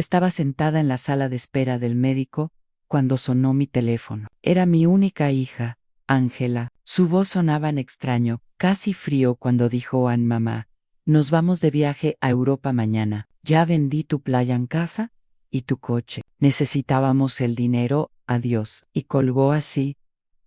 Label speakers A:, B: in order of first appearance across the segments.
A: Estaba sentada en la sala de espera del médico cuando sonó mi teléfono. Era mi única hija, Ángela. Su voz sonaba en extraño, casi frío cuando dijo a mamá: nos vamos de viaje a Europa mañana. Ya vendí tu playa en casa y tu coche. Necesitábamos el dinero, adiós. Y colgó así,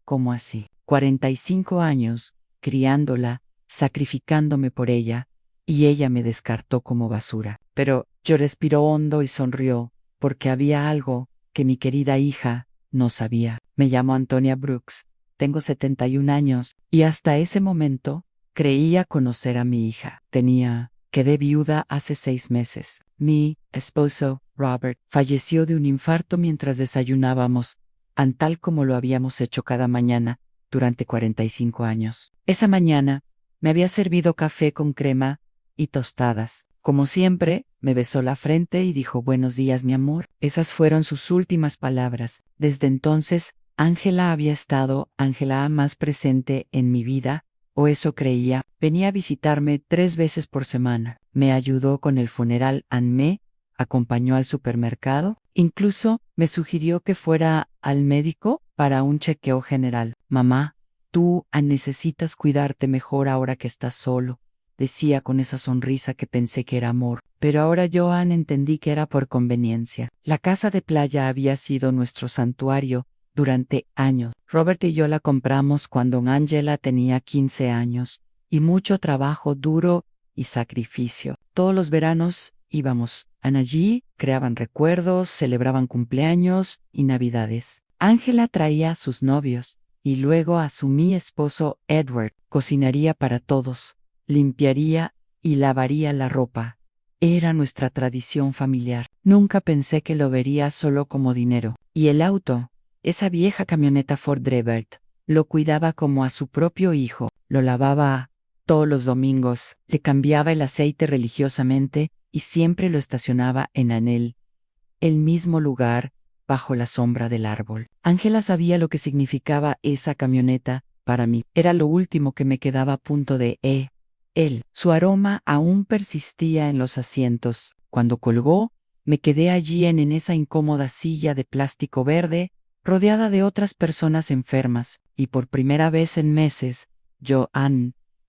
A: como así. 45 años, criándola, sacrificándome por ella, y ella me descartó como basura. Pero yo respiró hondo y sonrió, porque había algo que mi querida hija no sabía. Me llamo Antonia Brooks, tengo 71 años, y hasta ese momento creía conocer a mi hija. Quedé viuda hace 6 meses. Mi esposo, Robert, falleció de un infarto mientras desayunábamos, tal como lo habíamos hecho cada mañana durante 45 años. Esa mañana me había servido café con crema y tostadas. Como siempre, me besó la frente y dijo: buenos días, mi amor. Esas fueron sus últimas palabras. Desde entonces, Ángela había estado más presente en mi vida, o eso creía. Venía a visitarme 3 veces por semana. Me ayudó con el funeral, me acompañó al supermercado, incluso me sugirió que fuera al médico para un chequeo general. Mamá, tú necesitas cuidarte mejor ahora que estás solo, decía con esa sonrisa que pensé que era amor. Pero ahora yo entendí que era por conveniencia. La casa de playa había sido nuestro santuario durante años. Robert y yo la compramos cuando Ángela tenía 15 años, y mucho trabajo duro y sacrificio. Todos los veranos íbamos allí, creaban recuerdos, celebraban cumpleaños y navidades. Ángela traía a sus novios, y luego a mi esposo Edward. Cocinaría para todos, limpiaría y lavaría la ropa. Era nuestra tradición familiar. Nunca pensé que lo vería solo como dinero. Y el auto, esa vieja camioneta Ford Rebirth, lo cuidaba como a su propio hijo. Lo lavaba todos los domingos, le cambiaba el aceite religiosamente y siempre lo estacionaba en el mismo lugar, bajo la sombra del árbol. Ángela sabía lo que significaba esa camioneta para mí. Era lo último que me quedaba a punto de él. Su aroma aún persistía en los asientos. Cuando colgó, me quedé allí en esa incómoda silla de plástico verde, rodeada de otras personas enfermas, y por primera vez en meses, yo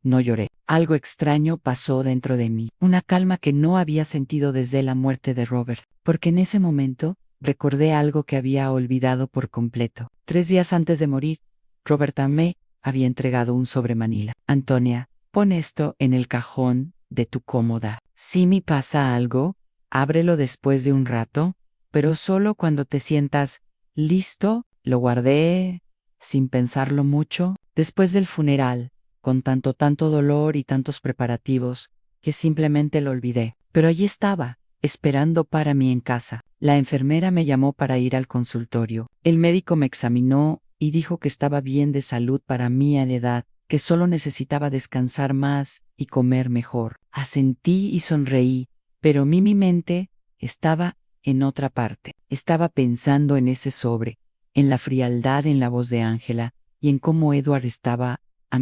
A: no lloré. Algo extraño pasó dentro de mí, una calma que no había sentido desde la muerte de Robert, porque en ese momento recordé algo que había olvidado por completo. 3 días antes de morir, Robert me había entregado un sobre Manila. Antonia, pon esto en el cajón de tu cómoda. Si me pasa algo, ábrelo después de un rato, pero solo cuando te sientas listo. Lo guardé sin pensarlo mucho. Después del funeral, con tanto dolor y tantos preparativos, que simplemente lo olvidé. Pero allí estaba, esperando para mí en casa. La enfermera me llamó para ir al consultorio. El médico me examinó y dijo que estaba bien de salud para mi edad, que solo necesitaba descansar más y comer mejor. Asentí y sonreí, pero mi mente estaba en otra parte. Estaba pensando en ese sobre, en la frialdad en la voz de Ángela y en cómo Edward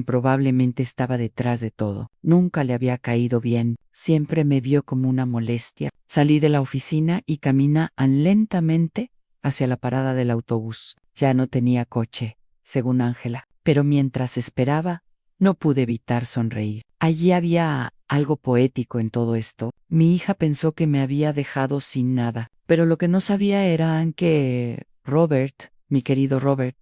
A: probablemente estaba detrás de todo. Nunca le había caído bien, siempre me vio como una molestia. Salí de la oficina y caminé lentamente hacia la parada del autobús. Ya no tenía coche, según Ángela, pero mientras esperaba, no pude evitar sonreír. Allí había algo poético en todo esto. Mi hija pensó que me había dejado sin nada, pero lo que no sabía era que Robert, mi querido Robert,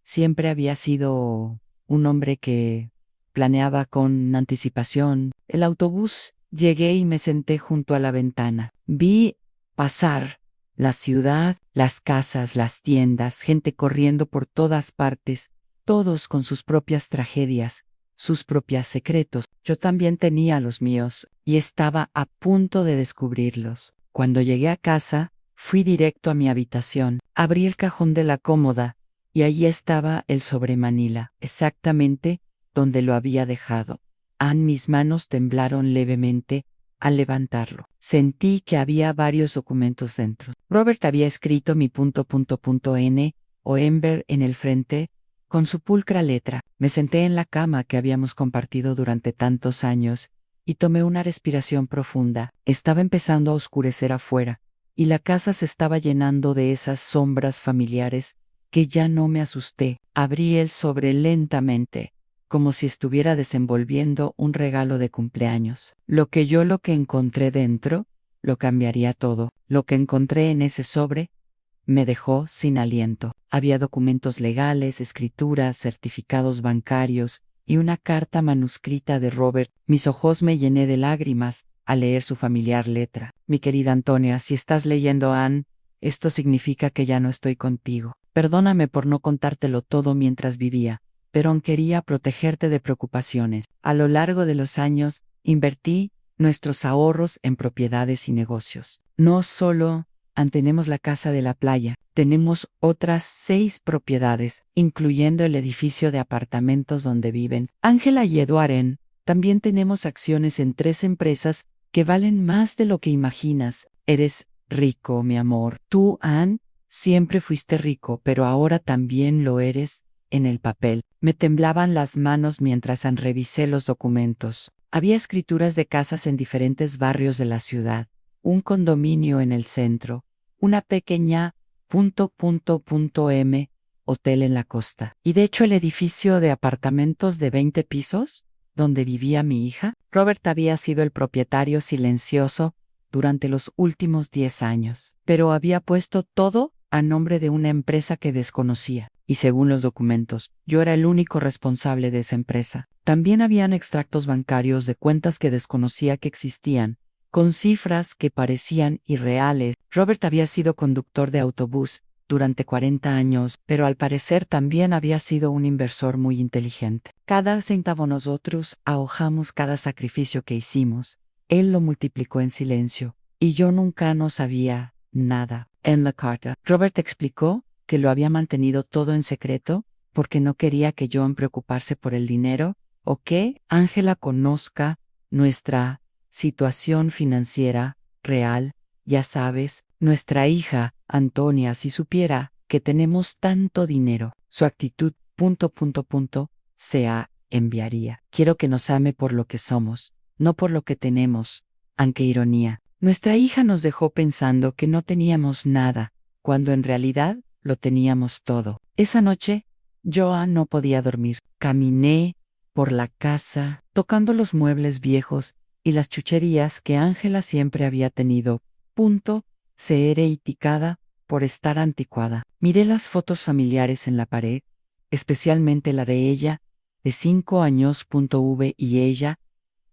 A: siempre había sido un hombre que planeaba con anticipación. El autobús, llegué y me senté junto a la ventana. Vi pasar la ciudad, las casas, las tiendas, gente corriendo por todas partes, todos con sus propias tragedias, sus propios secretos. Yo también tenía los míos, y estaba a punto de descubrirlos. Cuando llegué a casa, fui directo a mi habitación, abrí el cajón de la cómoda, y allí estaba el sobre Manila, exactamente donde lo había dejado. Mis manos temblaron levemente al levantarlo. Sentí que había varios documentos dentro. Robert había escrito mi ... o Ember en el frente, con su pulcra letra. Me senté en la cama que habíamos compartido durante tantos años, y tomé una respiración profunda. Estaba empezando a oscurecer afuera, y la casa se estaba llenando de esas sombras familiares que ya no me asusté. Abrí el sobre lentamente, como si estuviera desenvolviendo un regalo de cumpleaños. Lo que encontré dentro, lo cambiaría todo. Lo que encontré en ese sobre me dejó sin aliento. Había documentos legales, escrituras, certificados bancarios y una carta manuscrita de Robert. Mis ojos me llené de lágrimas al leer su familiar letra. Mi querida Antonia, si estás leyendo Anne, esto significa que ya no estoy contigo. Perdóname por no contártelo todo mientras vivía, pero aún quería protegerte de preocupaciones. A lo largo de los años, invertí nuestros ahorros en propiedades y negocios. No solo tenemos la casa de la playa, tenemos otras 6 propiedades, incluyendo el edificio de apartamentos donde viven Ángela y Eduardo. También tenemos acciones en 3 empresas que valen más de lo que imaginas. Eres rico, mi amor. Tú, Anne, siempre fuiste rico, pero ahora también lo eres en el papel. Me temblaban las manos mientras revisé los documentos. Había escrituras de casas en diferentes barrios de la ciudad, un condominio en el centro, una pequeña M hotel en la costa. Y de hecho el edificio de apartamentos de 20 pisos, donde vivía mi hija, Robert había sido el propietario silencioso durante los últimos 10 años, pero había puesto todo a nombre de una empresa que desconocía. Y según los documentos, yo era el único responsable de esa empresa. También habían extractos bancarios de cuentas que desconocía que existían, con cifras que parecían irreales. Robert había sido conductor de autobús durante 40 años, pero al parecer también había sido un inversor muy inteligente. Cada centavo nosotros ahorramos cada sacrificio que hicimos. Él lo multiplicó en silencio, y yo nunca no sabía nada. En la carta, Robert explicó que lo había mantenido todo en secreto porque no quería que John preocupase por el dinero o que Ángela conozca nuestra situación financiera real. Ya sabes, nuestra hija, Antonia, si supiera que tenemos tanto dinero, su actitud, se enviaría. Quiero que nos ame por lo que somos, no por lo que tenemos. Aunque ironía. Nuestra hija nos dejó pensando que no teníamos nada, cuando en realidad lo teníamos todo. Esa noche, Joan no podía dormir. Caminé por la casa, tocando los muebles viejos y las chucherías que Ángela siempre había tenido. Se era iticada por estar anticuada. Miré las fotos familiares en la pared, especialmente la de ella, de 5 años. Y ella,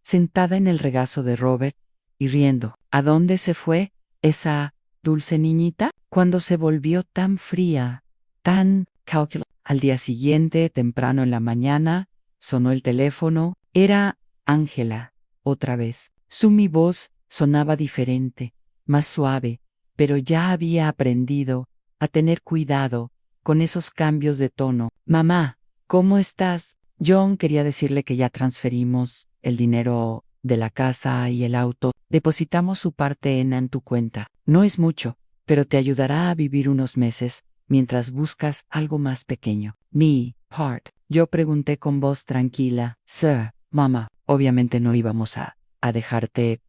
A: sentada en el regazo de Robert, y riendo. ¿A dónde se fue esa dulce niñita? Cuando se volvió tan fría, tan calculada. Al día siguiente, temprano en la mañana, sonó el teléfono. Era Ángela, otra vez. Mi voz sonaba diferente, más suave, pero ya había aprendido a tener cuidado con esos cambios de tono. Mamá, ¿cómo estás? John quería decirle que ya transferimos el dinero de la casa y el auto. Depositamos su parte en tu cuenta. No es mucho, pero te ayudará a vivir unos meses mientras buscas algo más pequeño. Mi part. Yo pregunté con voz tranquila. Sir, mamá, obviamente no íbamos a dejarte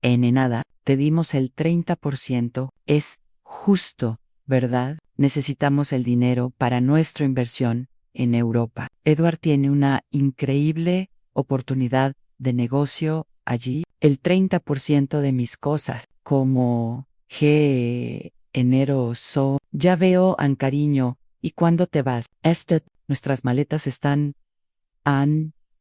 A: nada. Te dimos el 30%. Es justo, ¿verdad? Necesitamos el dinero para nuestra inversión en Europa. Edward tiene una increíble oportunidad de negocio allí. El 30% de mis cosas, como ya veo, cariño. ¿Y cuándo te vas? Nuestras maletas están.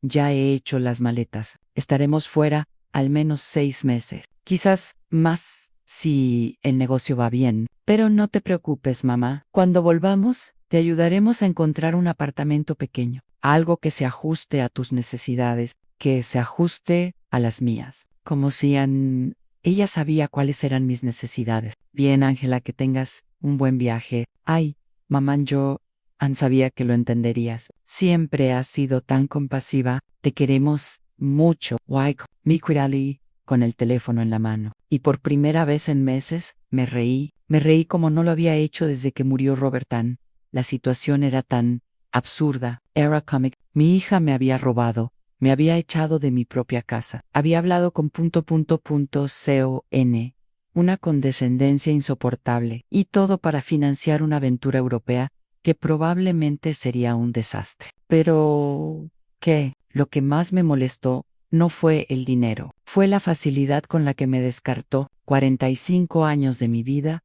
A: Ya he hecho las maletas. Estaremos fuera al menos 6 meses. Quizás más si el negocio va bien. Pero no te preocupes, mamá. Cuando volvamos, te ayudaremos a encontrar un apartamento pequeño. Algo que se ajuste a tus necesidades, que se ajuste a las mías. Como si ella sabía cuáles eran mis necesidades. Bien, Ángela, que tengas un buen viaje. Ay, mamá, yo sabía que lo entenderías. Siempre has sido tan compasiva. Te queremos mucho. Mi cuidali, con el teléfono en la mano. Y por primera vez en meses, me reí. Me reí como no lo había hecho desde que murió Robert Ann. La situación era tan absurda. Era comic. Mi hija me había robado. Me había echado de mi propia casa. Había hablado con . una condescendencia insoportable, y todo para financiar una aventura europea que probablemente sería un desastre. Pero, ¿qué? Lo que más me molestó no fue el dinero, fue la facilidad con la que me descartó 45 años de mi vida,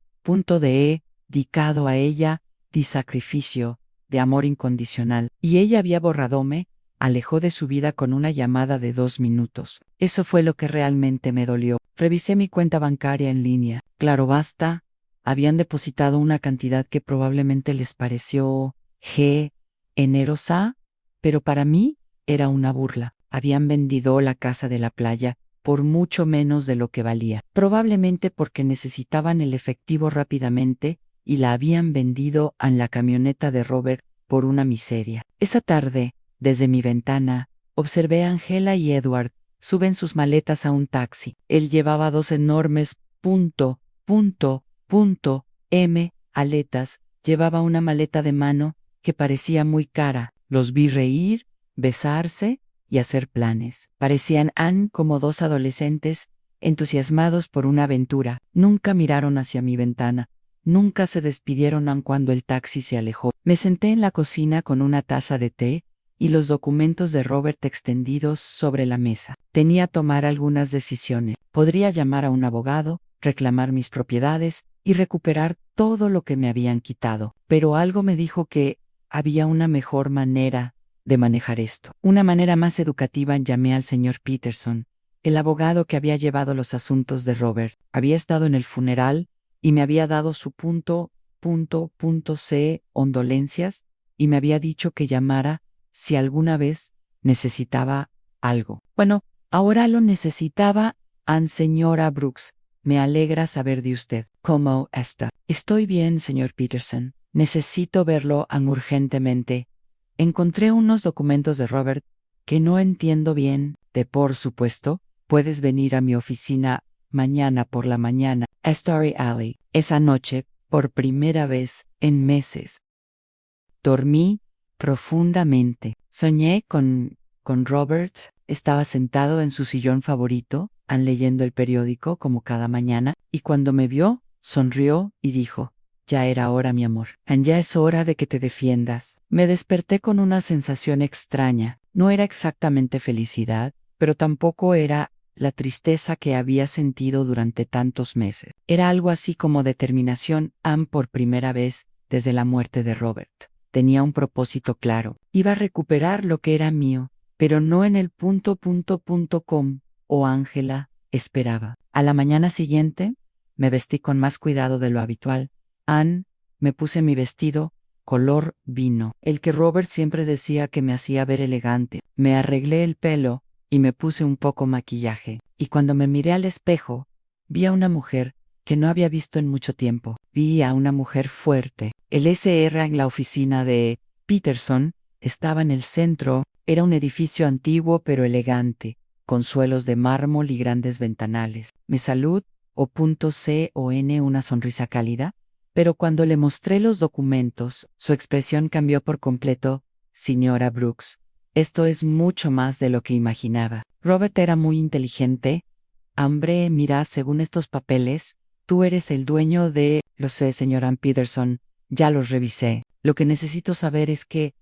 A: dedicado a ella, de sacrificio, de amor incondicional, y ella había borradome, alejó de su vida con una llamada de 2 minutos. Eso fue lo que realmente me dolió. Revisé mi cuenta bancaria en línea. Claro, basta. Habían depositado una cantidad que probablemente les pareció generosa, pero para mí era una burla. Habían vendido la casa de la playa por mucho menos de lo que valía, probablemente porque necesitaban el efectivo rápidamente y la habían vendido en la camioneta de Robert por una miseria. Esa tarde, desde mi ventana, observé a Angela y Edward suben sus maletas a un taxi. Él llevaba 2 enormes aletas, llevaba una maleta de mano que parecía muy cara. Los vi reír, besarse y hacer planes. Parecían como 2 adolescentes entusiasmados por una aventura. Nunca miraron hacia mi ventana. Nunca se despidieron aun cuando el taxi se alejó. Me senté en la cocina con una taza de té y los documentos de Robert extendidos sobre la mesa. Tenía que tomar algunas decisiones. Podría llamar a un abogado, reclamar mis propiedades y recuperar todo lo que me habían quitado. Pero algo me dijo que había una mejor manera de manejar esto. Una manera más educativa. Llamé al señor Peterson, el abogado que había llevado los asuntos de Robert. Había estado en el funeral y me había dado su condolencias y me había dicho que llamara si alguna vez necesitaba algo. Bueno, ahora lo necesitaba. Señora Brooks, me alegra saber de usted. ¿Cómo está? Estoy bien, señor Peterson. Necesito verlo urgentemente. Encontré unos documentos de Robert que no entiendo bien. Por supuesto, puedes venir a mi oficina mañana por la mañana, a Starry Alley. Esa noche, por primera vez en meses, dormí profundamente. Soñé con Robert. Estaba sentado en su sillón favorito, leyendo el periódico como cada mañana, y cuando me vio, sonrió y dijo: ya era hora, mi amor. Ya es hora de que te defiendas. Me desperté con una sensación extraña. No era exactamente felicidad, pero tampoco era la tristeza que había sentido durante tantos meses. Era algo así como determinación. Por primera vez desde la muerte de Robert. Tenía un propósito claro. Iba a recuperar lo que era mío, pero no en el .com, o Angela esperaba. A la mañana siguiente, me vestí con más cuidado de lo habitual. Me puse mi vestido, color vino, el que Robert siempre decía que me hacía ver elegante. Me arreglé el pelo y me puse un poco maquillaje. Y cuando me miré al espejo, vi a una mujer que no había visto en mucho tiempo. Vi a una mujer fuerte. El SR en la oficina de Peterson estaba en el centro. Era un edificio antiguo pero elegante, con suelos de mármol y grandes ventanales. Me saludó, una sonrisa cálida, pero cuando le mostré los documentos, su expresión cambió por completo. Señora Brooks, esto es mucho más de lo que imaginaba. Robert era muy inteligente. Mira, según estos papeles, tú eres el dueño de... Lo sé, señora Peterson, ya los revisé. Lo que necesito saber es qué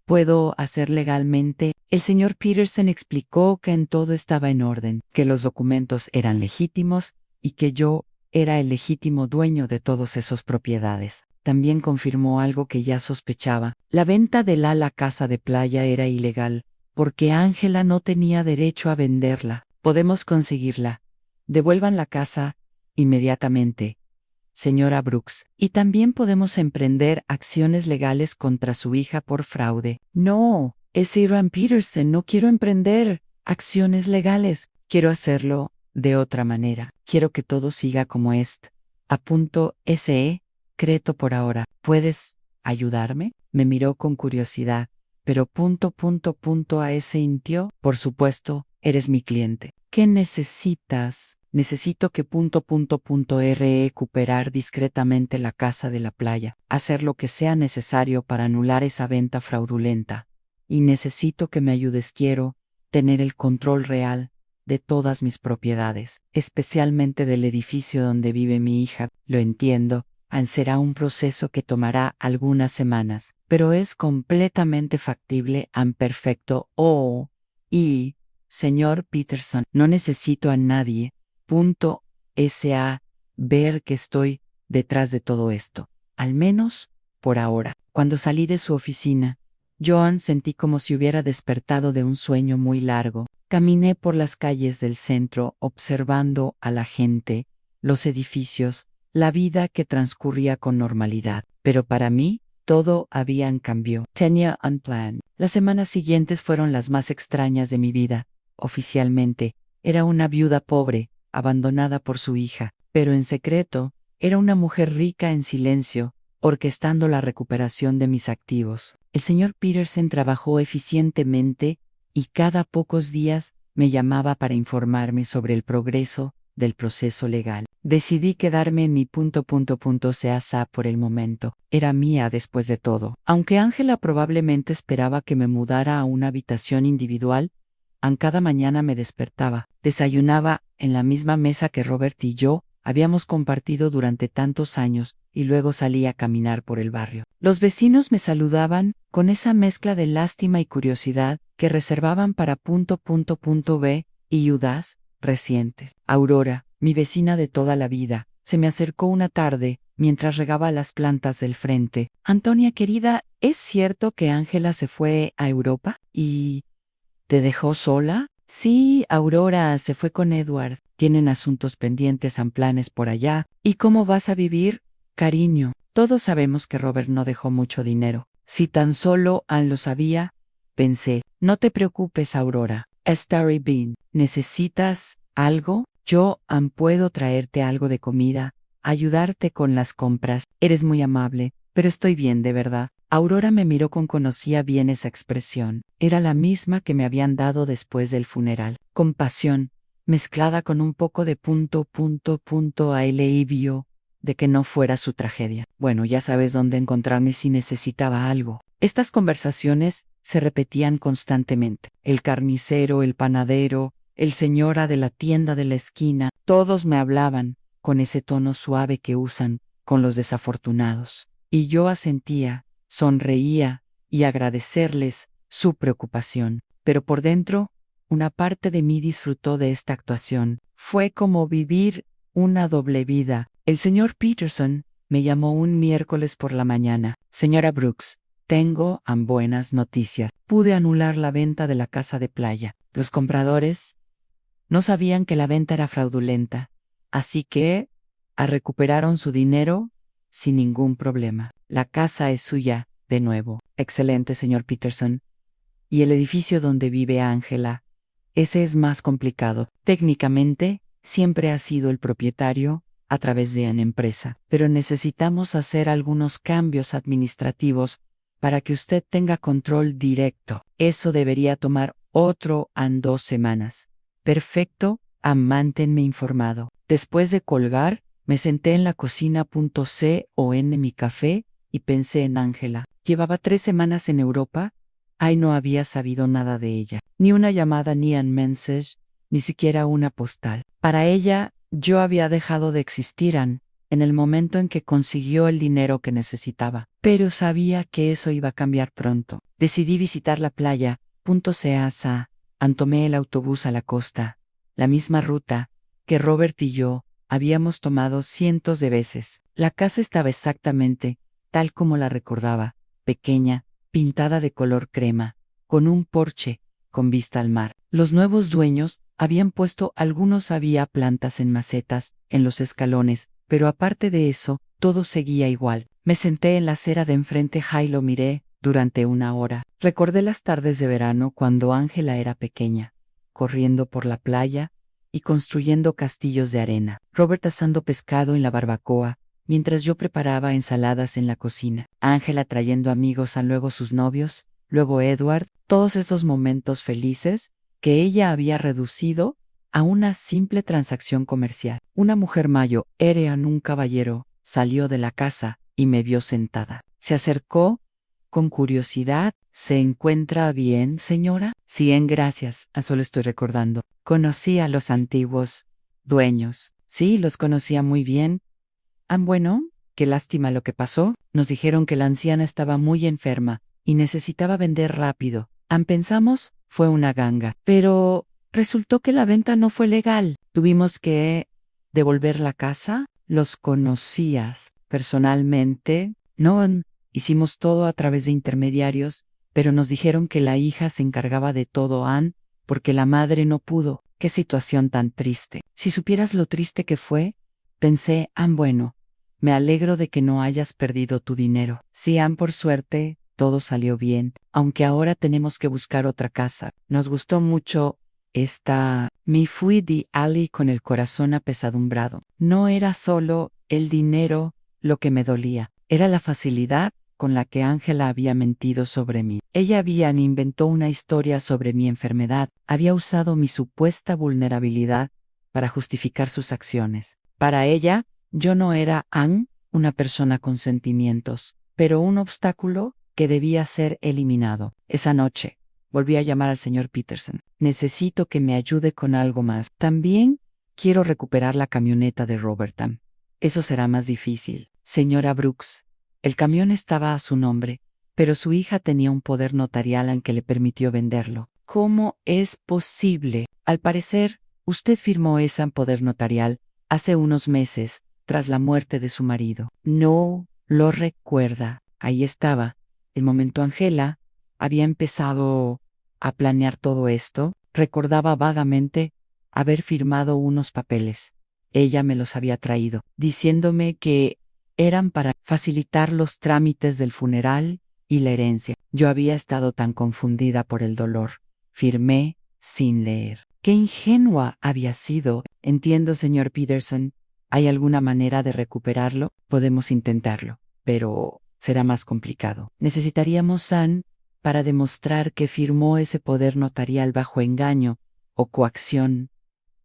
A: puedo hacer legalmente. El señor Peterson explicó que en todo estaba en orden, que los documentos eran legítimos y que yo era el legítimo dueño de todas esas propiedades. También confirmó algo que ya sospechaba. La venta de la casa de playa era ilegal, porque Angela no tenía derecho a venderla. Podemos conseguirla. Devuelvan la casa inmediatamente, señora Brooks. Y también podemos emprender acciones legales contra su hija por fraude. No, es Aaron Peterson, no quiero emprender acciones legales. Quiero hacerlo de otra manera. Quiero que todo siga como es. Creto por ahora. ¿Puedes ayudarme? Me miró con curiosidad, pero sintió. Por supuesto, eres mi cliente. ¿Qué necesitas? Necesito que recuperar discretamente la casa de la playa, hacer lo que sea necesario para anular esa venta fraudulenta. Y necesito que me ayudes. Quiero tener el control real de todas mis propiedades, especialmente del edificio donde vive mi hija. Lo entiendo, será un proceso que tomará algunas semanas, pero es completamente factible y perfecto. Y, señor Peterson, no necesito a nadie. Ver que estoy detrás de todo esto, al menos por ahora. Cuando salí de su oficina, Joan, sentí como si hubiera despertado de un sueño muy largo. Caminé por las calles del centro observando a la gente, los edificios, la vida que transcurría con normalidad. Pero para mí, todo había cambiado. Tenía un plan. Las semanas siguientes fueron las más extrañas de mi vida. Oficialmente, era una viuda pobre, abandonada por su hija, pero en secreto, era una mujer rica en silencio, orquestando la recuperación de mis activos. El señor Peterson trabajó eficientemente y cada pocos días me llamaba para informarme sobre el progreso del proceso legal. Decidí quedarme en mi .casa por el momento. Era mía después de todo. Aunque Ángela probablemente esperaba que me mudara a una habitación individual, cada mañana me despertaba, desayunaba en la misma mesa que Robert y yo habíamos compartido durante tantos años, y luego salí a caminar por el barrio. Los vecinos me saludaban con esa mezcla de lástima y curiosidad que reservaban para B y Judas recientes. Aurora, mi vecina de toda la vida, se me acercó una tarde mientras regaba las plantas del frente. Antonia querida, ¿es cierto que Ángela se fue a Europa? ¿Y te dejó sola? Sí, Aurora se fue con Edward. Tienen asuntos pendientes y planes por allá. ¿Y cómo vas a vivir, cariño? Todos sabemos que Robert no dejó mucho dinero. Si tan solo Ann lo sabía, pensé. No te preocupes, Aurora. Starry Bean, ¿necesitas algo? Yo puedo traerte algo de comida, ayudarte con las compras. Eres muy amable, pero estoy bien de verdad. Aurora me miró con conocía bien esa expresión. Era la misma que me habían dado después del funeral. Compasión, mezclada con un poco de alivio de que no fuera su tragedia. Bueno, ya sabes dónde encontrarme si necesitaba algo. Estas conversaciones se repetían constantemente. El carnicero, el panadero, el señora de la tienda de la esquina, todos me hablaban con ese tono suave que usan con los desafortunados. Y yo asentía, sonreía y agradecerles su preocupación. Pero por dentro, una parte de mí disfrutó de esta actuación. Fue como vivir una doble vida. El señor Peterson me llamó un miércoles por la mañana. Señora Brooks, tengo buenas noticias. Pude anular la venta de la casa de playa. Los compradores no sabían que la venta era fraudulenta, así que recuperaron su dinero sin ningún problema. La casa es suya, de nuevo. Excelente, señor Peterson. Y el edificio donde vive Ángela, ese es más complicado. Técnicamente, siempre ha sido el propietario a través de una empresa, pero necesitamos hacer algunos cambios administrativos para que usted tenga control directo. Eso debería tomar otro 2 semanas. Perfecto, manténme informado. Después de colgar, me senté en la cocina en mi café y pensé en Ángela. Llevaba 3 semanas en Europa. No había sabido nada de ella. Ni una llamada, ni un mensaje, ni siquiera una postal. Para ella, yo había dejado de existir en el momento en que consiguió el dinero que necesitaba. Pero sabía que eso iba a cambiar pronto. Decidí visitar la playa, tomé el autobús a la costa, la misma ruta que Robert y yo habíamos tomado cientos de veces. La casa estaba exactamente tal como la recordaba, pequeña, pintada de color crema, con un porche, con vista al mar. Los nuevos dueños habían puesto había plantas en macetas, en los escalones, pero aparte de eso, todo seguía igual. Me senté en la acera de enfrente y lo miré durante 1 hora. Recordé las tardes de verano cuando Ángela era pequeña, corriendo por la playa y construyendo castillos de arena. Robert asando pescado en la barbacoa, mientras yo preparaba ensaladas en la cocina. Ángela trayendo amigos, luego sus novios, luego Edward, todos esos momentos felices que ella había reducido a una simple transacción comercial. Una mujer mayor, era un caballero, salió de la casa y me vio sentada. Se acercó con curiosidad. ¿Se encuentra bien, señora? Sí, gracias. Solo estoy recordando. Conocí a los antiguos dueños. Sí, los conocía muy bien. Bueno, qué lástima lo que pasó. Nos dijeron que la anciana estaba muy enferma y necesitaba vender rápido. Pensamos, fue una ganga. Pero resultó que la venta no fue legal. Tuvimos que devolver la casa. ¿Los conocías personalmente? No, hicimos todo a través de intermediarios, pero nos dijeron que la hija se encargaba de todo, porque la madre no pudo. Qué situación tan triste. Si supieras lo triste que fue, pensé, bueno, me alegro de que no hayas perdido tu dinero. Sí, por suerte, todo salió bien, aunque ahora tenemos que buscar otra casa. Nos gustó mucho esta. Me fui de allí con el corazón apesadumbrado. No era solo el dinero lo que me dolía, era la facilidad con la que Ángela había mentido sobre mí. Ella inventó una historia sobre mi enfermedad, había usado mi supuesta vulnerabilidad para justificar sus acciones. Para ella, yo no era una persona con sentimientos, pero un obstáculo que debía ser eliminado. Esa noche, volví a llamar al señor Peterson. Necesito que me ayude con algo más. También quiero recuperar la camioneta de Roberta. Eso será más difícil. Señora Brooks, el camión estaba a su nombre, pero su hija tenía un poder notarial en que le permitió venderlo. ¿Cómo es posible? Al parecer, usted firmó ese poder notarial hace unos meses, tras la muerte de su marido. No lo recuerda. Ahí estaba. El momento Ángela había empezado a planear todo esto, recordaba vagamente haber firmado unos papeles. Ella me los había traído, diciéndome que eran para facilitar los trámites del funeral y la herencia. Yo había estado tan confundida por el dolor. Firmé sin leer. Qué ingenua había sido. Entiendo, señor Peterson. ¿Hay alguna manera de recuperarlo? Podemos intentarlo, pero será más complicado. Necesitaríamos para demostrar que firmó ese poder notarial bajo engaño o coacción.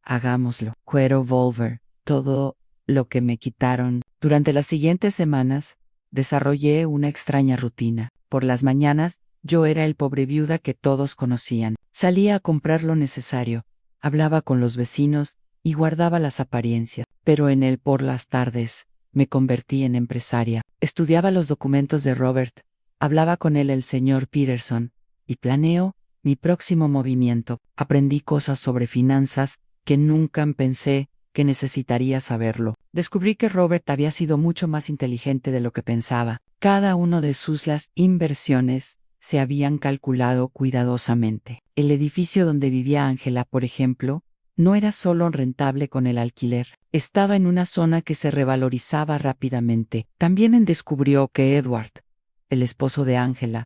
A: Hagámoslo. Cuero Volver. Todo lo que me quitaron. Durante las siguientes semanas, desarrollé una extraña rutina. Por las mañanas, yo era el pobre viuda que todos conocían. Salía a comprar lo necesario, hablaba con los vecinos y guardaba las apariencias. Pero por las tardes, me convertí en empresaria. Estudiaba los documentos de Robert, hablaba con él el señor Peterson, y planeo mi próximo movimiento. Aprendí cosas sobre finanzas que nunca pensé que necesitaría saberlo. Descubrí que Robert había sido mucho más inteligente de lo que pensaba. Cada uno de las inversiones se habían calculado cuidadosamente. El edificio donde vivía Ángela, por ejemplo, no era solo rentable con el alquiler. Estaba en una zona que se revalorizaba rápidamente. También descubrió que Edward, el esposo de Ángela,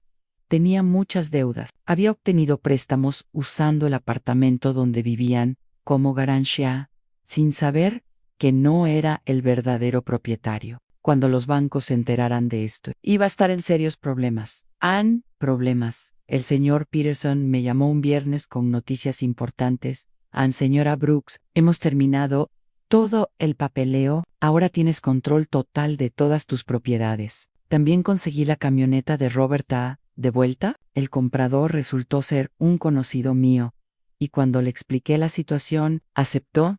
A: tenía muchas deudas. Había obtenido préstamos usando el apartamento donde vivían como garantía, sin saber que no era el verdadero propietario. Cuando los bancos se enteraran de esto, iba a estar en serios problemas. Problemas. El señor Peterson me llamó un viernes con noticias importantes. Señora Brooks, hemos terminado todo el papeleo. Ahora tienes control total de todas tus propiedades. También conseguí la camioneta de Roberta de vuelta. El comprador resultó ser un conocido mío, y cuando le expliqué la situación, aceptó.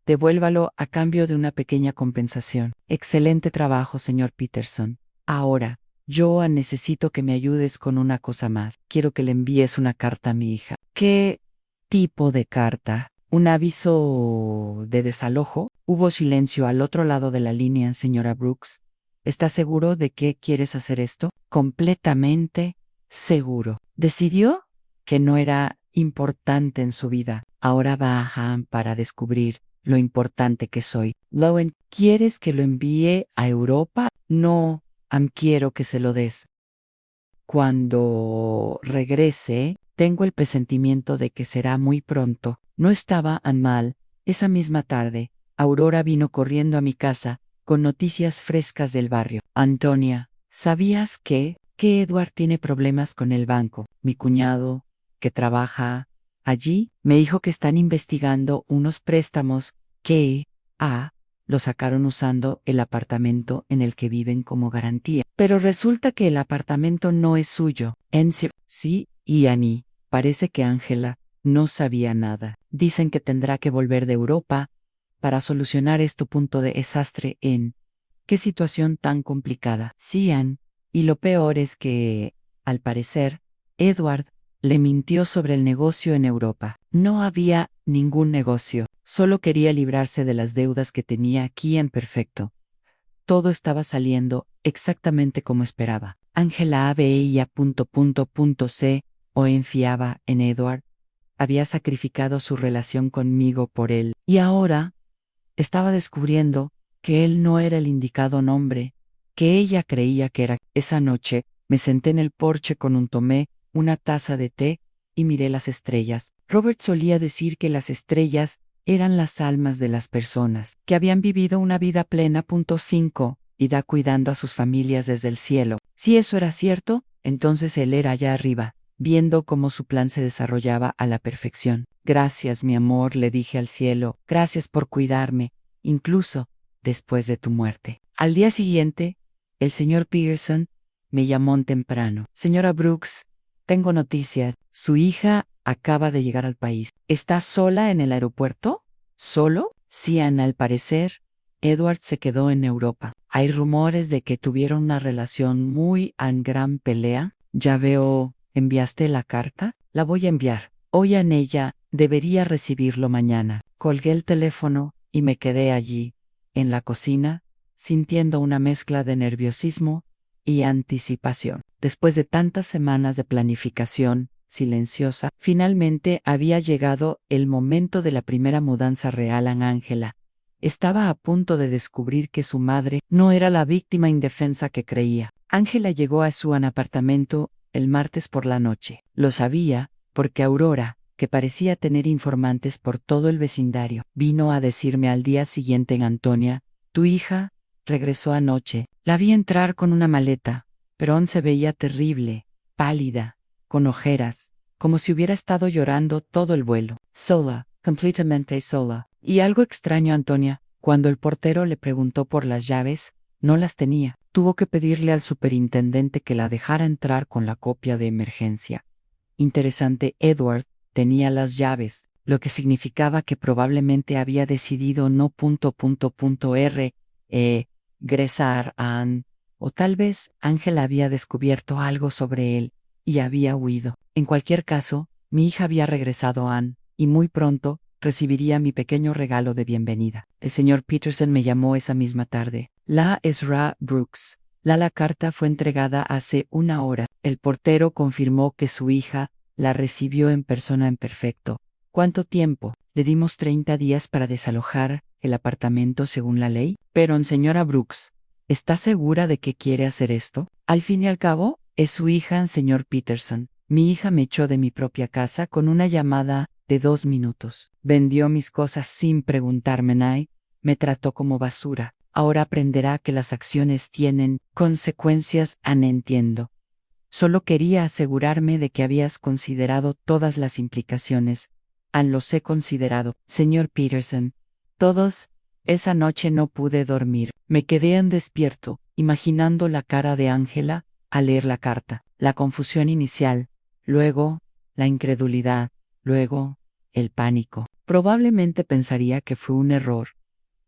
A: Devuélvalo a cambio de una pequeña compensación. Excelente trabajo, señor Peterson. Ahora, yo necesito que me ayudes con una cosa más. Quiero que le envíes una carta a mi hija. ¿Qué tipo de carta? ¿Un aviso de desalojo? Hubo silencio al otro lado de la línea, señora Brooks. ¿Está seguro de que quieres hacer esto? Completamente seguro. Decidió que no era importante en su vida. Ahora va para descubrir lo importante que soy. Lowen, ¿quieres que lo envíe a Europa? No, quiero que se lo des. Cuando regrese, tengo el presentimiento de que será muy pronto. No estaba mal. Esa misma tarde, Aurora vino corriendo a mi casa, con noticias frescas del barrio. Antonia, ¿sabías que Edward tiene problemas con el banco? Mi cuñado, que trabaja allí, me dijo que están investigando unos préstamos que lo sacaron usando el apartamento en el que viven como garantía. Pero resulta que el apartamento no es suyo. Sí, y Annie, parece que Ángela no sabía nada. Dicen que tendrá que volver de Europa para solucionar este punto de desastre en... ¡Qué situación tan complicada! Sí, Anne, y lo peor es que, al parecer, Edward le mintió sobre el negocio en Europa. No había ningún negocio, solo quería librarse de las deudas que tenía aquí en perfecto. Todo estaba saliendo exactamente como esperaba. Ángela veía C o enfiaba en Edward. Había sacrificado su relación conmigo por él, y ahora estaba descubriendo que él no era el indicado nombre, que ella creía que era. Esa noche me senté en el porche con un tomé, una taza de té, y miré las estrellas. Robert solía decir que las estrellas eran las almas de las personas, que habían vivido una vida plena. 5, y da cuidando a sus familias desde el cielo. Si eso era cierto, entonces él era allá arriba, viendo cómo su plan se desarrollaba a la perfección. Gracias, mi amor, le dije al cielo, gracias por cuidarme, incluso después de tu muerte. Al día siguiente, el señor Pearson me llamó temprano. Señora Brooks, tengo noticias. Su hija acaba de llegar al país. ¿Está sola en el aeropuerto? ¿Solo? Sí, Ana, al parecer, Edward se quedó en Europa. Hay rumores de que tuvieron una relación muy gran pelea. Ya veo, ¿enviaste la carta? La voy a enviar. Hoy en ella, debería recibirlo mañana. Colgué el teléfono y me quedé allí, en la cocina, sintiendo una mezcla de nerviosismo y anticipación. Después de tantas semanas de planificación silenciosa, finalmente había llegado el momento de la primera mudanza real en Ángela. Estaba a punto de descubrir que su madre no era la víctima indefensa que creía. Ángela llegó a su apartamento el martes por la noche. Lo sabía porque Aurora, que parecía tener informantes por todo el vecindario, vino a decirme al día siguiente en Antonia, tu hija regresó anoche. La vi entrar con una maleta, pero aún se veía terrible, pálida, con ojeras, como si hubiera estado llorando todo el vuelo. Sola, completamente sola. Y algo extraño, Antonia, cuando el portero le preguntó por las llaves, no las tenía. Tuvo que pedirle al superintendente que la dejara entrar con la copia de emergencia. Interesante, Edward tenía las llaves, lo que significaba que probablemente había decidido no regresar a Anne, o tal vez Ángela había descubierto algo sobre él y había huido. En cualquier caso, mi hija había regresado a Anne, y muy pronto recibiría mi pequeño regalo de bienvenida. El señor Peterson me llamó esa misma tarde. La Ezra Brooks. La carta fue entregada hace una hora. El portero confirmó que su hija la recibió en persona en perfecto. ¿Cuánto tiempo? Le dimos 30 días para desalojar el apartamento según la ley. Pero, señora Brooks, ¿está segura de que quiere hacer esto? Al fin y al cabo, es su hija, señor Peterson. Mi hija me echó de mi propia casa con una llamada de 2 minutos. Vendió mis cosas sin preguntarme nada. Me trató como basura. Ahora aprenderá que las acciones tienen consecuencias. Entiendo. Solo quería asegurarme de que habías considerado todas las implicaciones. Los he considerado, señor Peterson. Todos. Esa noche no pude dormir. Me quedé en despierto, imaginando la cara de Ángela al leer la carta. La confusión inicial, luego la incredulidad, luego el pánico. Probablemente pensaría que fue un error,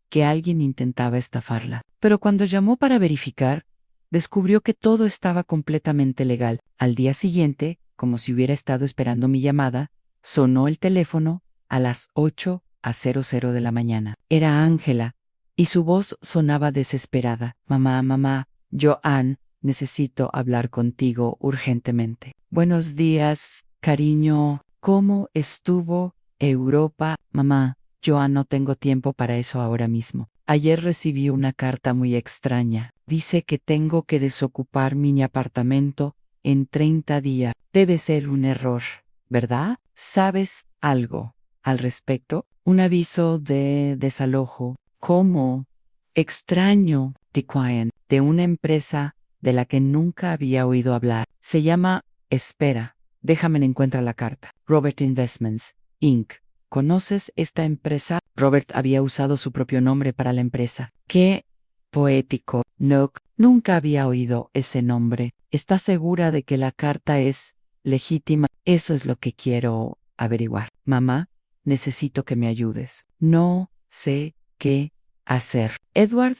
A: que alguien intentaba estafarla. Pero cuando llamó para verificar, descubrió que todo estaba completamente legal. Al día siguiente, como si hubiera estado esperando mi llamada, sonó el teléfono a las 8:00 de la mañana. Era Ángela, y su voz sonaba desesperada. Mamá, mamá, Joan, necesito hablar contigo urgentemente. Buenos días, cariño. ¿Cómo estuvo Europa, mamá? Joan, no tengo tiempo para eso ahora mismo. Ayer recibí una carta muy extraña. Dice que tengo que desocupar mi apartamento en 30 días. Debe ser un error, ¿verdad? ¿Sabes algo al respecto? Un aviso de desalojo. ¿Cómo? Extraño, Decline, de una empresa de la que nunca había oído hablar. Se llama Espera. Déjame encontrar la carta. Robert Investments, Inc. ¿Conoces esta empresa? Robert había usado su propio nombre para la empresa. ¡Qué poético! No, nunca había oído ese nombre. ¿Estás segura de que la carta es legítima? Eso es lo que quiero averiguar. Mamá, necesito que me ayudes. No sé qué hacer. Edward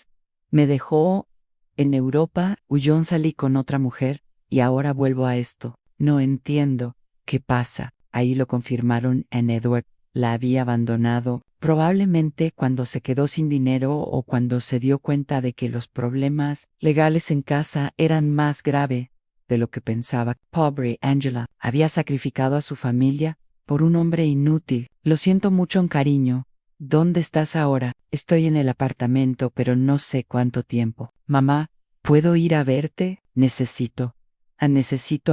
A: me dejó en Europa, huyó, salí con otra mujer y ahora vuelvo a esto. No entiendo qué pasa. Ahí lo confirmaron en Edward. La había abandonado, probablemente cuando se quedó sin dinero o cuando se dio cuenta de que los problemas legales en casa eran más graves de lo que pensaba. Pobre Angela, había sacrificado a su familia por un hombre inútil. Lo siento mucho, cariño. ¿Dónde estás ahora? Estoy en el apartamento, pero no sé cuánto tiempo. Mamá, ¿puedo ir a verte? Necesito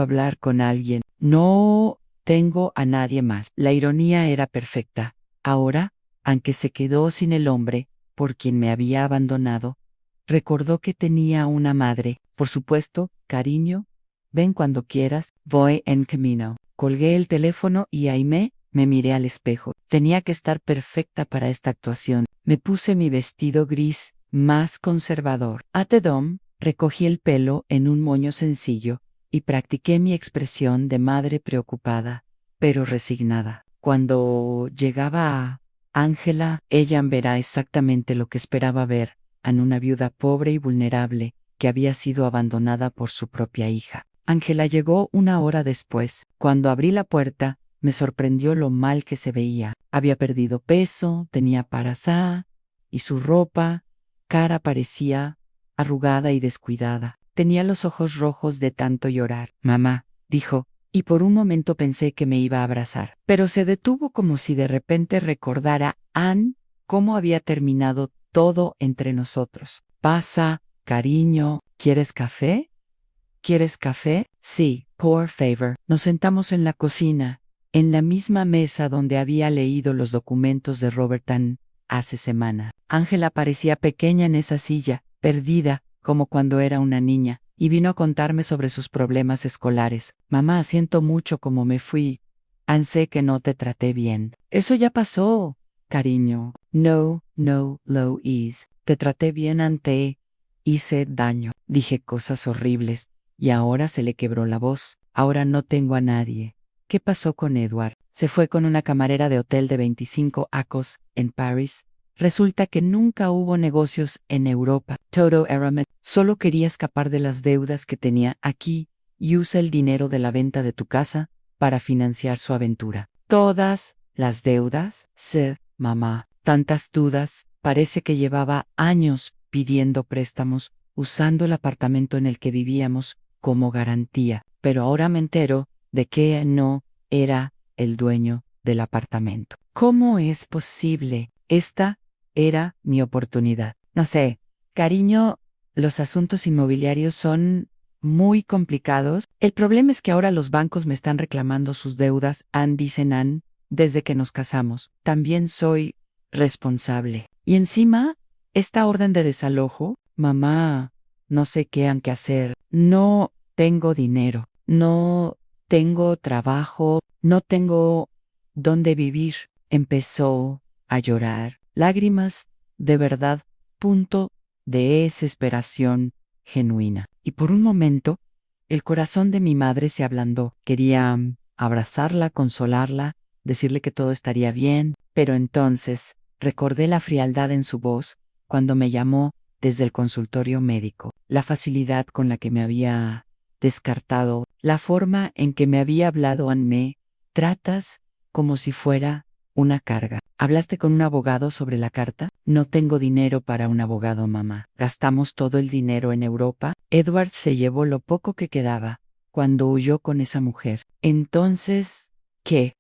A: hablar con alguien. No tengo a nadie más. La ironía era perfecta. Ahora, aunque se quedó sin el hombre por quien me había abandonado, recordó que tenía una madre. Por supuesto, cariño, ven cuando quieras, voy en camino. Colgué el teléfono y ahí me miré al espejo. Tenía que estar perfecta para esta actuación. Me puse mi vestido gris, más conservador. Atedom, recogí el pelo en un moño sencillo y practiqué mi expresión de madre preocupada, pero resignada. Cuando llegaba a Ángela, ella verá exactamente lo que esperaba ver en una viuda pobre y vulnerable que había sido abandonada por su propia hija. Ángela llegó una hora después. Cuando abrí la puerta, me sorprendió lo mal que se veía. Había perdido peso, tenía parasá, y su cara parecía arrugada y descuidada. Tenía los ojos rojos de tanto llorar. Mamá, dijo, y por un momento pensé que me iba a abrazar. Pero se detuvo como si de repente recordara cómo había terminado todo entre nosotros. Pasa, cariño, ¿quieres café? ¿Quieres café? Sí, por favor. Nos sentamos en la cocina, en la misma mesa donde había leído los documentos de Robert hace semanas. Ángela parecía pequeña en esa silla, perdida, como cuando era una niña, y vino a contarme sobre sus problemas escolares. Mamá, siento mucho como me fui. Sé que no te traté bien. Eso ya pasó, cariño. No, Louise. Te traté bien hice daño. Dije cosas horribles. Y ahora se le quebró la voz. Ahora no tengo a nadie. ¿Qué pasó con Edward? Se fue con una camarera de hotel de 25 acres en París. Resulta que nunca hubo negocios en Europa. Todo era solo quería escapar de las deudas que tenía aquí y usa el dinero de la venta de tu casa para financiar su aventura. ¿Todas las deudas? Sí, mamá. Tantas dudas. Parece que llevaba años pidiendo préstamos, usando el apartamento en el que vivíamos como garantía. Pero ahora me entero de que no era el dueño del apartamento. ¿Cómo es posible? Esta era mi oportunidad. No sé, cariño, los asuntos inmobiliarios son muy complicados. El problema es que ahora los bancos me están reclamando sus deudas, dicen desde que nos casamos. También soy responsable. Y encima, esta orden de desalojo, mamá, no sé qué han que hacer. No tengo dinero. No tengo trabajo. No tengo dónde vivir. Empezó a llorar. Lágrimas, de verdad, punto de desesperación genuina. Y por un momento, el corazón de mi madre se ablandó. Quería abrazarla, consolarla, decirle que todo estaría bien, pero entonces recordé la frialdad en su voz cuando me llamó desde el consultorio médico, la facilidad con la que me había descartado, la forma en que me había hablado me tratas como si fuera una carga. ¿Hablaste con un abogado sobre la carta? No tengo dinero para un abogado, mamá. Gastamos todo el dinero en Europa. Edward se llevó lo poco que quedaba cuando huyó con esa mujer. Entonces, ¿qué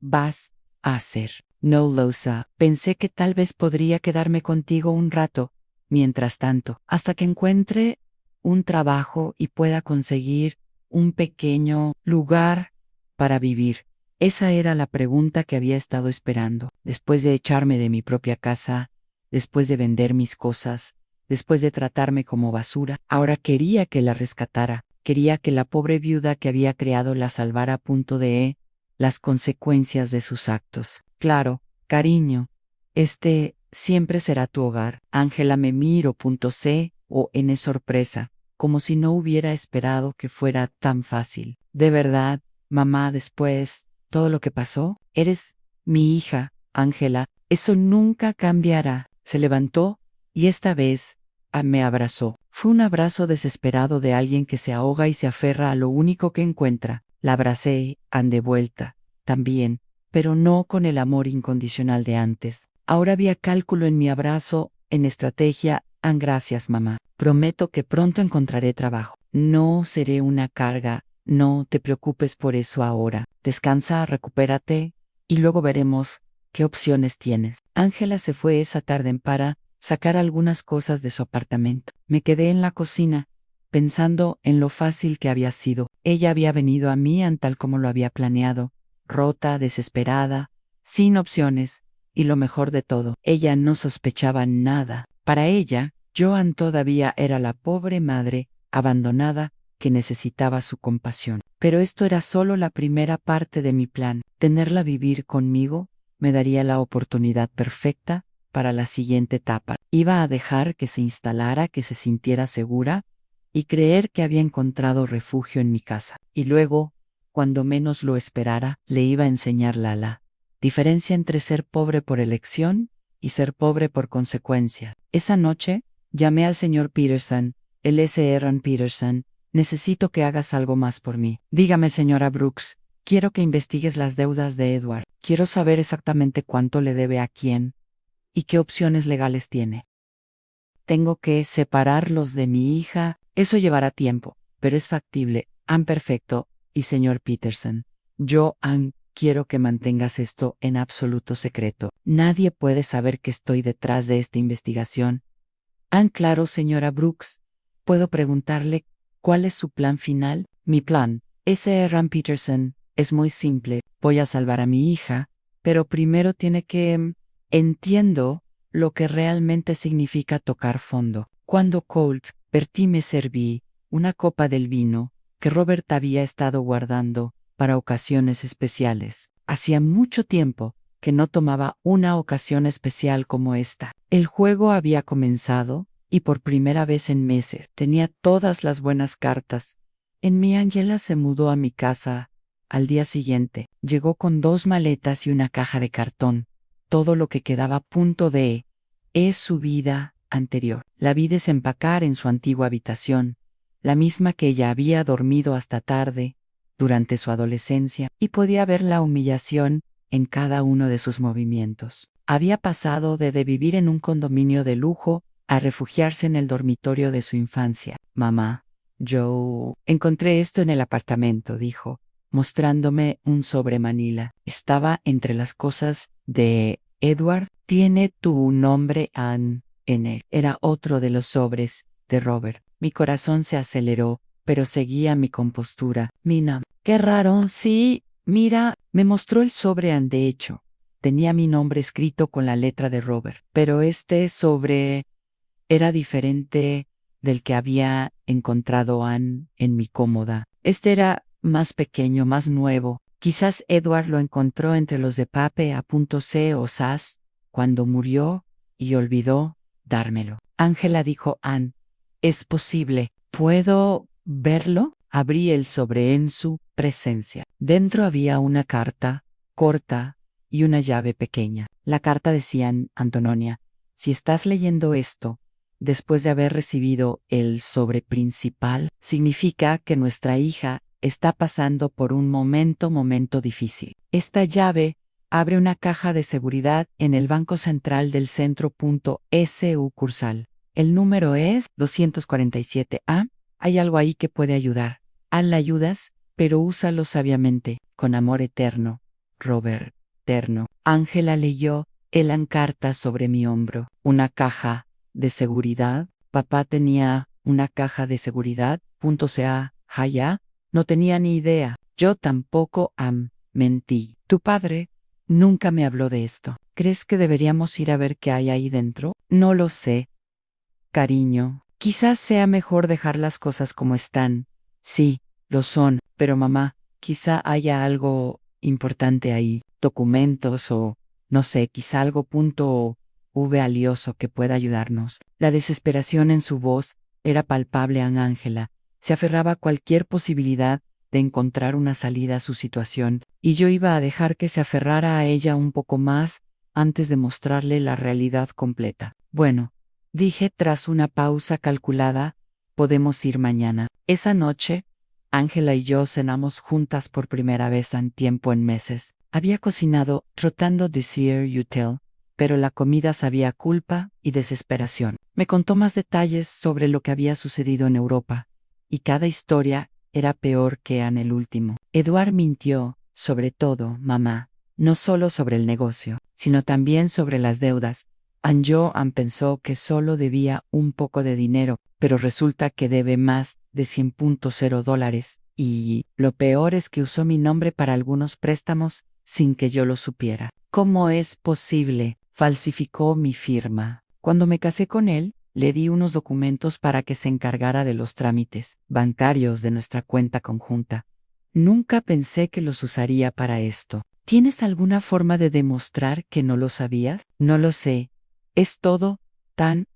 A: vas a hacer? No lo sé. Pensé que tal vez podría quedarme contigo un rato, mientras tanto, hasta que encuentre un trabajo y pueda conseguir un pequeño lugar para vivir. Esa era la pregunta que había estado esperando. Después de echarme de mi propia casa, después de vender mis cosas, después de tratarme como basura, ahora quería que la rescatara. Quería que la pobre viuda que había creado la salvara a punto de las consecuencias de sus actos. Claro, cariño. Este siempre será tu hogar. Ángela me miró. C o N sorpresa, como si no hubiera esperado que fuera tan fácil. De verdad, mamá, después, todo lo que pasó, eres mi hija, Ángela. Eso nunca cambiará. Se levantó y esta vez me abrazó. Fue un abrazo desesperado de alguien que se ahoga y se aferra a lo único que encuentra. La abracé, de vuelta, también, pero no con el amor incondicional de antes. Ahora había cálculo en mi abrazo, en estrategia. Gracias, mamá. Prometo que pronto encontraré trabajo. No seré una carga. No te preocupes por eso ahora. Descansa, recupérate, y luego veremos qué opciones tienes. Ángela se fue esa tarde para sacar algunas cosas de su apartamento. Me quedé en la cocina, pensando en lo fácil que había sido. Ella había venido a mí tal como lo había planeado, rota, desesperada, sin opciones, y lo mejor de todo, ella no sospechaba nada. Para ella, Joan todavía era la pobre madre, abandonada, que necesitaba su compasión. Pero esto era solo la primera parte de mi plan. Tenerla vivir conmigo me daría la oportunidad perfecta para la siguiente etapa. Iba a dejar que se instalara, que se sintiera segura, y creer que había encontrado refugio en mi casa. Y luego, cuando menos lo esperara, le iba a enseñar la diferencia entre ser pobre por elección y ser pobre por consecuencia. Esa noche, llamé al señor Peterson, el Sr. Peterson. Necesito que hagas algo más por mí. Dígame, señora Brooks, quiero que investigues las deudas de Edward. Quiero saber exactamente cuánto le debe a quién y qué opciones legales tiene. Tengo que separarlos de mi hija. Eso llevará tiempo, pero es factible. Perfecto. Y señor Peterson, yo, quiero que mantengas esto en absoluto secreto. Nadie puede saber que estoy detrás de esta investigación. Claro, señora Brooks. ¿Puedo preguntarle cuál es su plan final? Mi plan, Sr. Peterson, es muy simple. Voy a salvar a mi hija, pero primero tiene que... Entiendo lo que realmente significa tocar fondo. Cuando Colt, Bertie me serví una copa del vino que Robert había estado guardando para ocasiones especiales. Hacía mucho tiempo que no tomaba una ocasión especial como esta. El juego había comenzado, y por primera vez en meses tenía todas las buenas cartas. Mi Ángela se mudó a mi casa. Al día siguiente, llegó con 2 maletas y una caja de cartón. Todo lo que quedaba a punto de... Es su vida anterior. La vi desempacar en su antigua habitación, la misma que ella había dormido hasta tarde, durante su adolescencia, y podía ver la humillación en cada uno de sus movimientos. Había pasado de vivir en un condominio de lujo a refugiarse en el dormitorio de su infancia. Mamá, yo encontré esto en el apartamento, dijo, mostrándome un sobre Manila. Estaba entre las cosas de Edward. Tiene tu nombre, Anne, en él. Era otro de los sobres de Robert. Mi corazón se aceleró, pero seguía mi compostura. Mina, qué raro, sí, mira, me mostró el sobre Anne. De hecho, tenía mi nombre escrito con la letra de Robert, pero este sobre era diferente del que había encontrado Anne en mi cómoda. Este era más pequeño, más nuevo. Quizás Edward lo encontró entre los de Pape A.C. o Sass cuando murió y olvidó dármelo. Ángela, dijo Anne, es posible. ¿Puedo verlo? Abrí el sobre en su presencia. Dentro había una carta corta y una llave pequeña. La carta decía: Antonia, si estás leyendo esto, después de haber recibido el sobre principal, significa que nuestra hija está pasando por un momento difícil. Esta llave abre una caja de seguridad en el Banco Central del Centro.su Cursal. El número es 247A. Hay algo ahí que puede ayudar. La ayudas, pero úsalo sabiamente, con amor eterno. Robert. Terno. Ángela leyó el encarta sobre mi hombro. Una caja de seguridad. Papá tenía una caja de seguridad. Jaya. No tenía ni idea. Yo tampoco, mentí. Tu padre nunca me habló de esto. ¿Crees que deberíamos ir a ver qué hay ahí dentro? No lo sé. Cariño, quizás sea mejor dejar las cosas como están. Sí, lo son, pero mamá, quizá haya algo importante ahí, documentos o No sé, quizá algo punto valioso que pueda ayudarnos. La desesperación en su voz era palpable en Ángela. Se aferraba a cualquier posibilidad de encontrar una salida a su situación, y yo iba a dejar que se aferrara a ella un poco más antes de mostrarle la realidad completa. Bueno, dije tras una pausa calculada, podemos ir mañana. Esa noche, Ángela y yo cenamos juntas por primera vez en tiempo en meses. Había cocinado tratando de ser útil, pero la comida sabía a culpa y desesperación. Me contó más detalles sobre lo que había sucedido en Europa, y cada historia era peor que en el último. Eduard mintió, sobre todo, mamá, no solo sobre el negocio, sino también sobre las deudas. Ann pensó que solo debía un poco de dinero, pero resulta que debe más de $100.0, y lo peor es que usó mi nombre para algunos préstamos sin que yo lo supiera. ¿Cómo es posible? Falsificó mi firma. Cuando me casé con él, le di unos documentos para que se encargara de los trámites bancarios de nuestra cuenta conjunta. Nunca pensé que los usaría para esto. ¿Tienes alguna forma de demostrar que no lo sabías? No lo sé. Es todo tan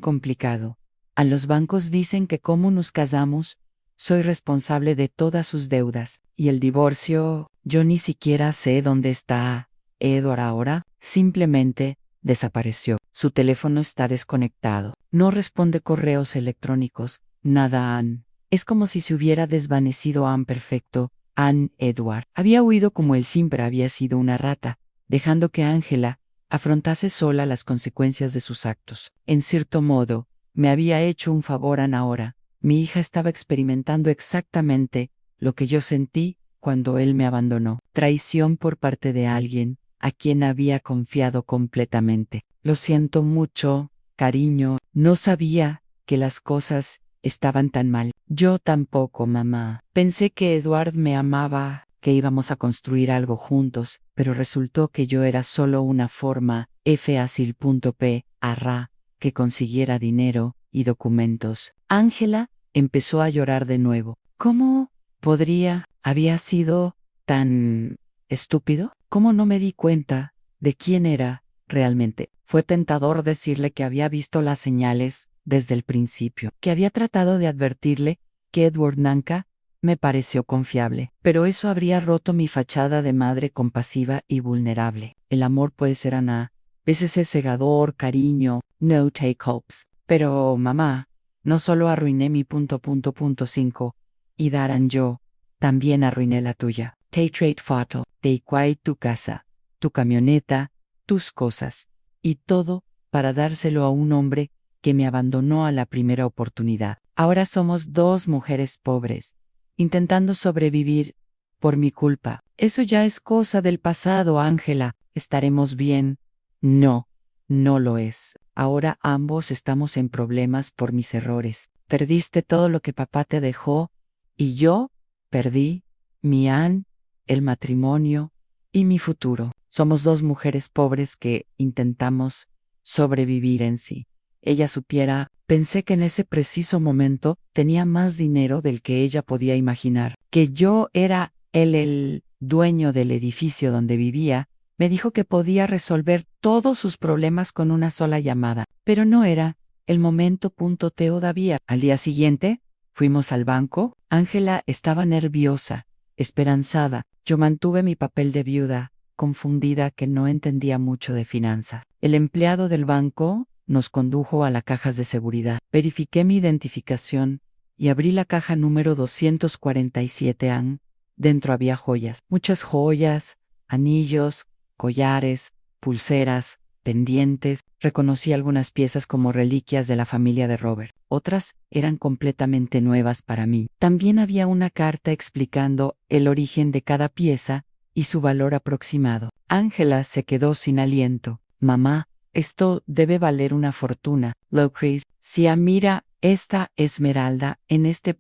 A: complicado. A los bancos dicen que como nos casamos, soy responsable de todas sus deudas. Y el divorcio, yo ni siquiera sé dónde está Edward ahora. Simplemente desapareció. Su teléfono está desconectado. No responde correos electrónicos. Nada Ann. Es como si se hubiera desvanecido Ann perfecto. Ann Edward. Había huido como él siempre había sido una rata, dejando que Ángela afrontase sola las consecuencias de sus actos. En cierto modo, me había hecho un favor Ann ahora. Mi hija estaba experimentando exactamente lo que yo sentí cuando él me abandonó. Traición por parte de alguien a quien había confiado completamente. Lo siento mucho, cariño. No sabía que las cosas estaban tan mal. Yo tampoco, mamá. Pensé que Eduard me amaba, que íbamos a construir algo juntos, pero resultó que yo era solo una forma fácil.p arra que consiguiera dinero y documentos. Ángela empezó a llorar de nuevo. ¿Cómo podría? ¿Había sido tan estúpido? ¿Cómo no me di cuenta de quién era realmente? Fue tentador decirle que había visto las señales desde el principio, que había tratado de advertirle que Edward nunca me pareció confiable, pero eso habría roto mi fachada de madre compasiva y vulnerable. El amor puede ser a veces es cegador, cariño, no take hopes. Pero, mamá, no solo arruiné mi .5, y Darren yo, también arruiné la tuya. Te trade photo, te igual tu casa, tu camioneta, tus cosas, y todo para dárselo a un hombre que me abandonó a la primera oportunidad. Ahora somos dos mujeres pobres, intentando sobrevivir por mi culpa. Eso ya es cosa del pasado, Ángela. ¿Estaremos bien? No, no lo es. Ahora ambos estamos en problemas por mis errores. Perdiste todo lo que papá te dejó, y yo perdí mi Ann, el matrimonio y mi futuro. Somos dos mujeres pobres que intentamos sobrevivir en sí. Ella supiera, pensé que en ese preciso momento tenía más dinero del que ella podía imaginar, que yo era el dueño del edificio donde vivía. Me dijo que podía resolver todos sus problemas con una sola llamada, pero no era el momento. Todavía. Al día siguiente, fuimos al banco. Ángela estaba nerviosa, esperanzada. Yo mantuve mi papel de viuda, confundida, que no entendía mucho de finanzas. El empleado del banco nos condujo a las cajas de seguridad. Verifiqué mi identificación y abrí la caja número 247 Ann. Dentro había joyas, muchas joyas, anillos, collares, pulseras, pendientes. Reconocí algunas piezas como reliquias de la familia de Robert. Otras eran completamente nuevas para mí. También había una carta explicando el origen de cada pieza y su valor aproximado. Ángela se quedó sin aliento. Mamá, esto debe valer una fortuna. Lucrece, si mira esta esmeralda en este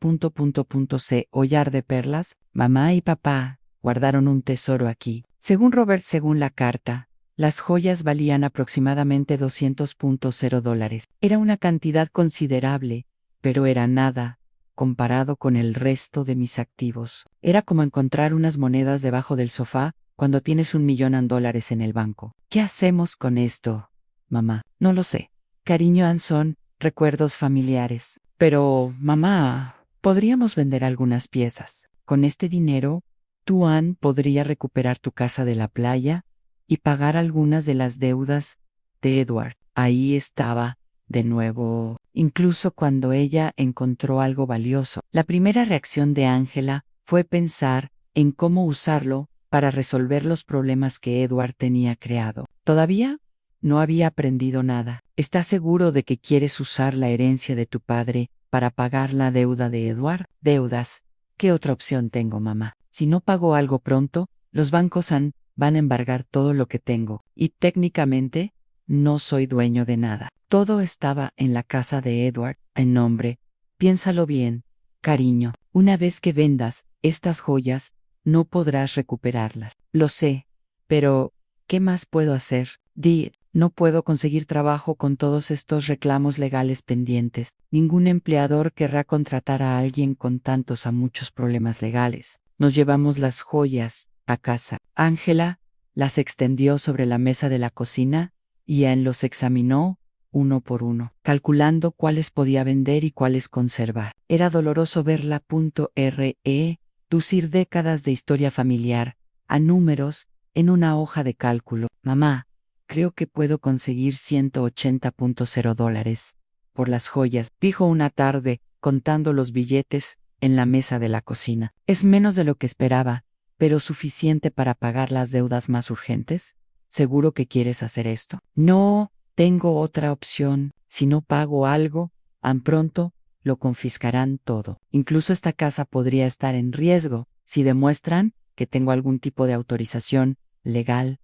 A: collar de perlas, mamá y papá guardaron un tesoro aquí. Según Robert, según la carta, las joyas valían aproximadamente $200.0. Era una cantidad considerable, pero era nada comparado con el resto de mis activos. Era como encontrar unas monedas debajo del sofá cuando tienes $1.000.000 en el banco? ¿Qué hacemos con esto, mamá? No lo sé. Cariño, son recuerdos familiares. Pero, mamá, podríamos vender algunas piezas. Con este dinero, tú, Ann, podría recuperar tu casa de la playa y pagar algunas de las deudas de Edward. Ahí estaba, de nuevo, incluso cuando ella encontró algo valioso. La primera reacción de Ángela fue pensar en cómo usarlo para resolver los problemas que Edward tenía creado. Todavía no había aprendido nada. ¿Estás seguro de que quieres usar la herencia de tu padre para pagar la deuda de Edward? Deudas. ¿Qué otra opción tengo, mamá? Si no pago algo pronto, los bancos van a embargar todo lo que tengo. Y técnicamente, no soy dueño de nada. Todo estaba en la casa de Edward, en nombre. Piénsalo bien, cariño. Una vez que vendas estas joyas, no podrás recuperarlas. Lo sé, pero ¿qué más puedo hacer? No puedo conseguir trabajo con todos estos reclamos legales pendientes. Ningún empleador querrá contratar a alguien con a muchos problemas legales. Nos llevamos las joyas a casa. Ángela las extendió sobre la mesa de la cocina y Ann los examinó uno por uno, calculando cuáles podía vender y cuáles conservar. Era doloroso verla reducir décadas de historia familiar a números en una hoja de cálculo. Mamá, creo que puedo conseguir $180.0 por las joyas, dijo una tarde, contando los billetes en la mesa de la cocina. Es menos de lo que esperaba, pero suficiente para pagar las deudas más urgentes. ¿Seguro que quieres hacer esto? No tengo otra opción. Si no pago algo, tan pronto lo confiscarán todo. Incluso esta casa podría estar en riesgo si demuestran que tengo algún tipo de autorización legal.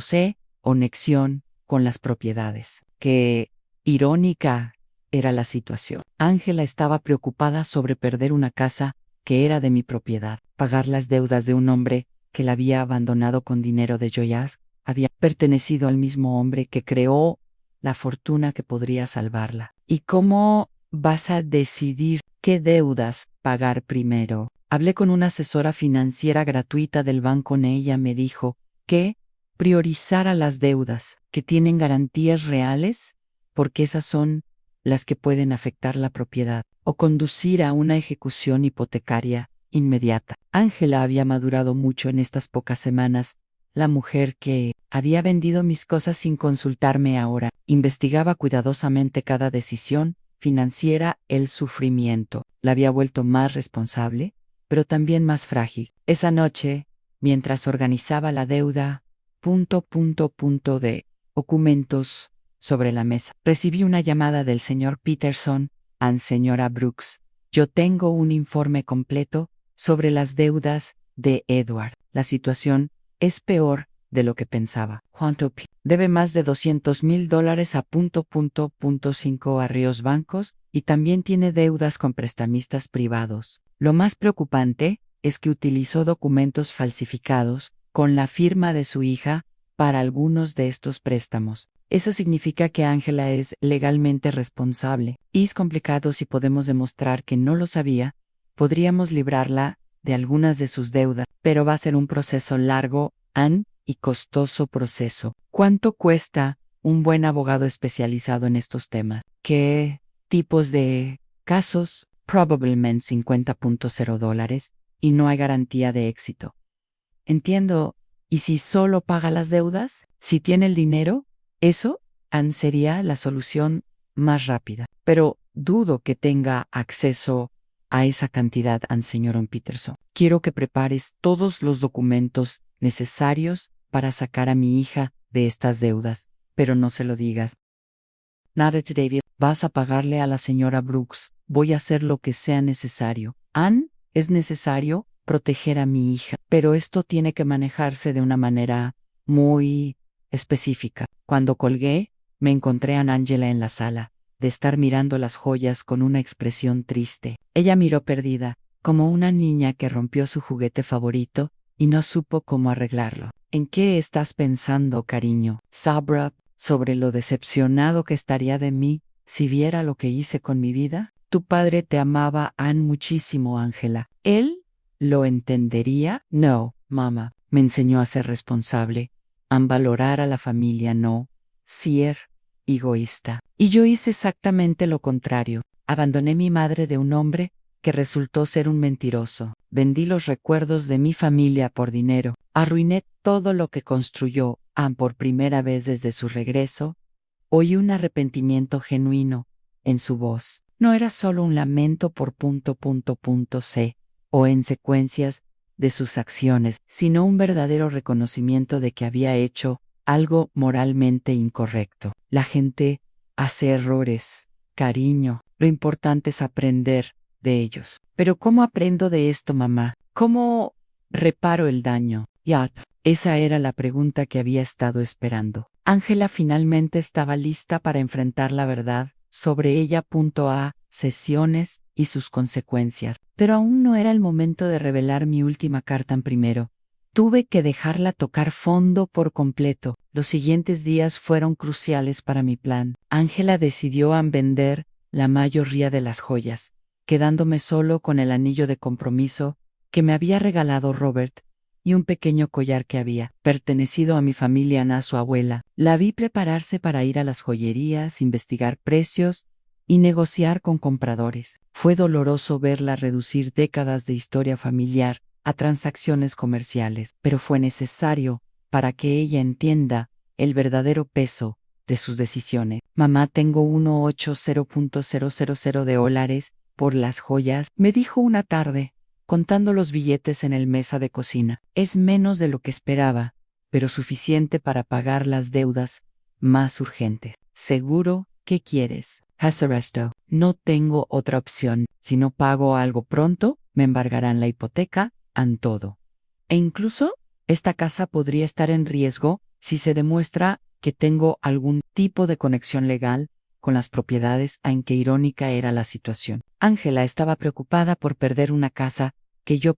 A: C. Conexión con las propiedades. Qué irónica era la situación. Ángela estaba preocupada sobre perder una casa que era de mi propiedad. Pagar las deudas de un hombre que la había abandonado con dinero de joyas había pertenecido al mismo hombre que creó la fortuna que podría salvarla. ¿Y cómo vas a decidir qué deudas pagar primero? Hablé con una asesora financiera gratuita del banco. Ella me dijo que priorizara las deudas que tienen garantías reales, porque esas son las que pueden afectar la propiedad, o conducir a una ejecución hipotecaria inmediata. Ángela había madurado mucho en estas pocas semanas. La mujer que había vendido mis cosas sin consultarme ahora investigaba cuidadosamente cada decisión financiera. El sufrimiento la había vuelto más responsable, pero también más frágil. Esa noche, mientras organizaba la deuda, de documentos sobre la mesa, recibí una llamada del señor Peterson. Señora Brooks, yo tengo un informe completo sobre las deudas de Edward. La situación es peor de lo que pensaba. ¿Cuánto debe? Más de $200.000 a .5 a Ríos bancos y también tiene deudas con prestamistas privados. Lo más preocupante es que utilizó documentos falsificados con la firma de su hija para algunos de estos préstamos. Eso significa que Ángela es legalmente responsable. Y es complicado. Si podemos demostrar que no lo sabía, podríamos librarla de algunas de sus deudas, pero va a ser un proceso largo, y costoso proceso. ¿Cuánto cuesta un buen abogado especializado en estos temas? ¿Qué tipos de casos? Probablemente $50.0 y no hay garantía de éxito. Entiendo. ¿Y si solo paga las deudas? Si tiene el dinero, eso sería la solución más rápida. Pero dudo que tenga acceso a esa cantidad, señor Peterson. Quiero que prepares todos los documentos necesarios para sacar a mi hija de estas deudas, pero no se lo digas. Nada, David. Vas a pagarle a la señora Brooks. Voy a hacer lo que sea necesario. Es necesario proteger a mi hija, pero esto tiene que manejarse de una manera muy específica. Cuando colgué, me encontré a Angela en la sala, de estar mirando las joyas con una expresión triste. Ella miró perdida, como una niña que rompió su juguete favorito y no supo cómo arreglarlo. ¿En qué estás pensando, cariño? Sabra, sobre lo decepcionado que estaría de mí si viera lo que hice con mi vida. Tu padre te amaba, muchísimo, Ángela. ¿Él lo entendería? No, mamá. me enseñó a ser responsable, a valorar a la familia, no ser egoísta. Y yo hice exactamente lo contrario. Abandoné mi madre de un hombre que resultó ser un mentiroso. Vendí los recuerdos de mi familia por dinero. Arruiné todo lo que construyó. Por primera vez desde su regreso, oí un arrepentimiento genuino en su voz. No era solo un lamento por C o en secuencias de sus acciones, sino un verdadero reconocimiento de que había hecho algo moralmente incorrecto. La gente hace errores, cariño. Lo importante es aprender de ellos. Pero ¿cómo aprendo de esto, mamá? ¿Cómo reparo el daño? Ya, esa era la pregunta que había estado esperando. Ángela finalmente estaba lista para enfrentar la verdad sobre ella. Sesiones y sus consecuencias. Pero aún no era el momento de revelar mi última carta en primero. Tuve que dejarla tocar fondo por completo. Los siguientes días fueron cruciales para mi plan. Ángela decidió vender la mayoría de las joyas, quedándome solo con el anillo de compromiso que me había regalado Robert y un pequeño collar que había pertenecido a mi familia, a su abuela. La vi prepararse para ir a las joyerías, investigar precios y negociar con compradores. Fue doloroso verla reducir décadas de historia familiar a transacciones comerciales, pero fue necesario para que ella entienda el verdadero peso de sus decisiones. Mamá, tengo $180,000 por las joyas, me dijo una tarde, contando los billetes en el mesa de cocina. Es menos de lo que esperaba, pero suficiente para pagar las deudas más urgentes. ¿Seguro que quieres? Resto. No tengo otra opción. Si no pago algo pronto, me embargarán la hipoteca, todo. E incluso, esta casa podría estar en riesgo si se demuestra que tengo algún tipo de conexión legal con las propiedades. En qué irónica era la situación. Ángela estaba preocupada por perder una casa que yo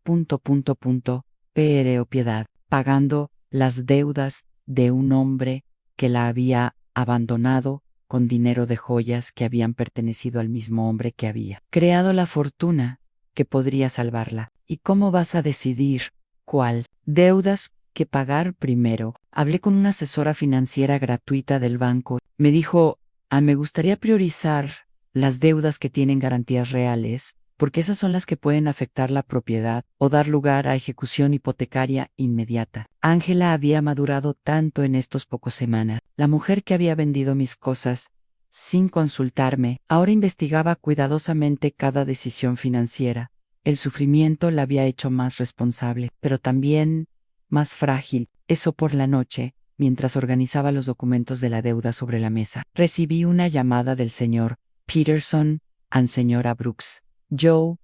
A: piedad, pagando las deudas de un hombre que la había abandonado con dinero de joyas que habían pertenecido al mismo hombre que había creado la fortuna que podría salvarla. ¿Y cómo vas a decidir cuál deudas que pagar primero? Hablé con una asesora financiera gratuita del banco. Me dijo, me gustaría priorizar las deudas que tienen garantías reales, porque esas son las que pueden afectar la propiedad o dar lugar a ejecución hipotecaria inmediata. Ángela había madurado tanto en estos pocos semanas. La mujer que había vendido mis cosas sin consultarme, ahora investigaba cuidadosamente cada decisión financiera. El sufrimiento la había hecho más responsable, pero también más frágil. Eso por la noche, mientras organizaba los documentos de la deuda sobre la mesa, recibí una llamada del señor Peterson, señora Brooks. Joe,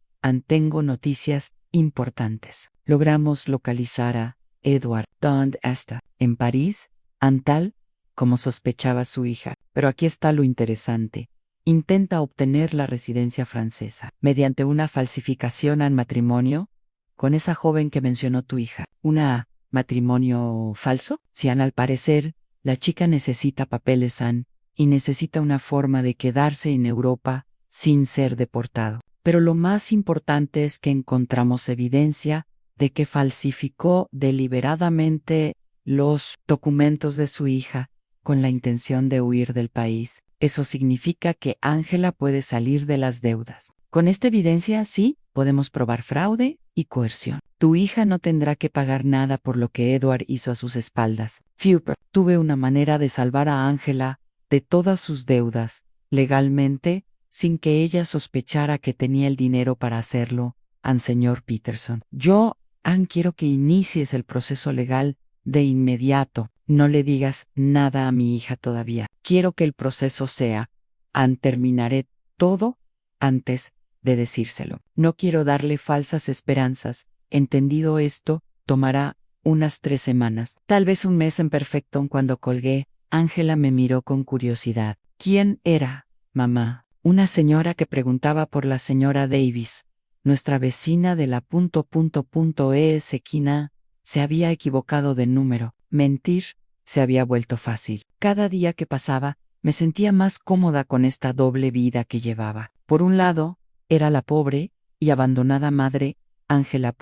A: tengo noticias importantes. Logramos localizar a Edward. ¿Dónde está? En París, tal como sospechaba su hija. Pero aquí está lo interesante. Intenta obtener la residencia francesa mediante una falsificación al matrimonio con esa joven que mencionó tu hija. ¿Una matrimonio falso? Si al parecer, la chica necesita papeles y necesita una forma de quedarse en Europa sin ser deportado. Pero lo más importante es que encontramos evidencia de que falsificó deliberadamente los documentos de su hija con la intención de huir del país. Eso significa que Ángela puede salir de las deudas. Con esta evidencia, sí, podemos probar fraude y coerción. Tu hija no tendrá que pagar nada por lo que Edward hizo a sus espaldas. Tuve una manera de salvar a Ángela de todas sus deudas, legalmente, sin que ella sospechara que tenía el dinero para hacerlo, señor Peterson. Yo, quiero que inicies el proceso legal de inmediato. No le digas nada a mi hija todavía. Quiero que el proceso sea, terminaré todo antes de decírselo. No quiero darle falsas esperanzas. Entendido esto, tomará unas 3 semanas, tal vez un mes en perfecto. Cuando colgué, Ángela me miró con curiosidad. ¿Quién era, mamá? Una señora que preguntaba por la señora Davis, nuestra vecina de la esquina. Se había equivocado de número. Mentir se había vuelto fácil. Cada día que pasaba, me sentía más cómoda con esta doble vida que llevaba. Por un lado, era la pobre y abandonada madre, Ángela.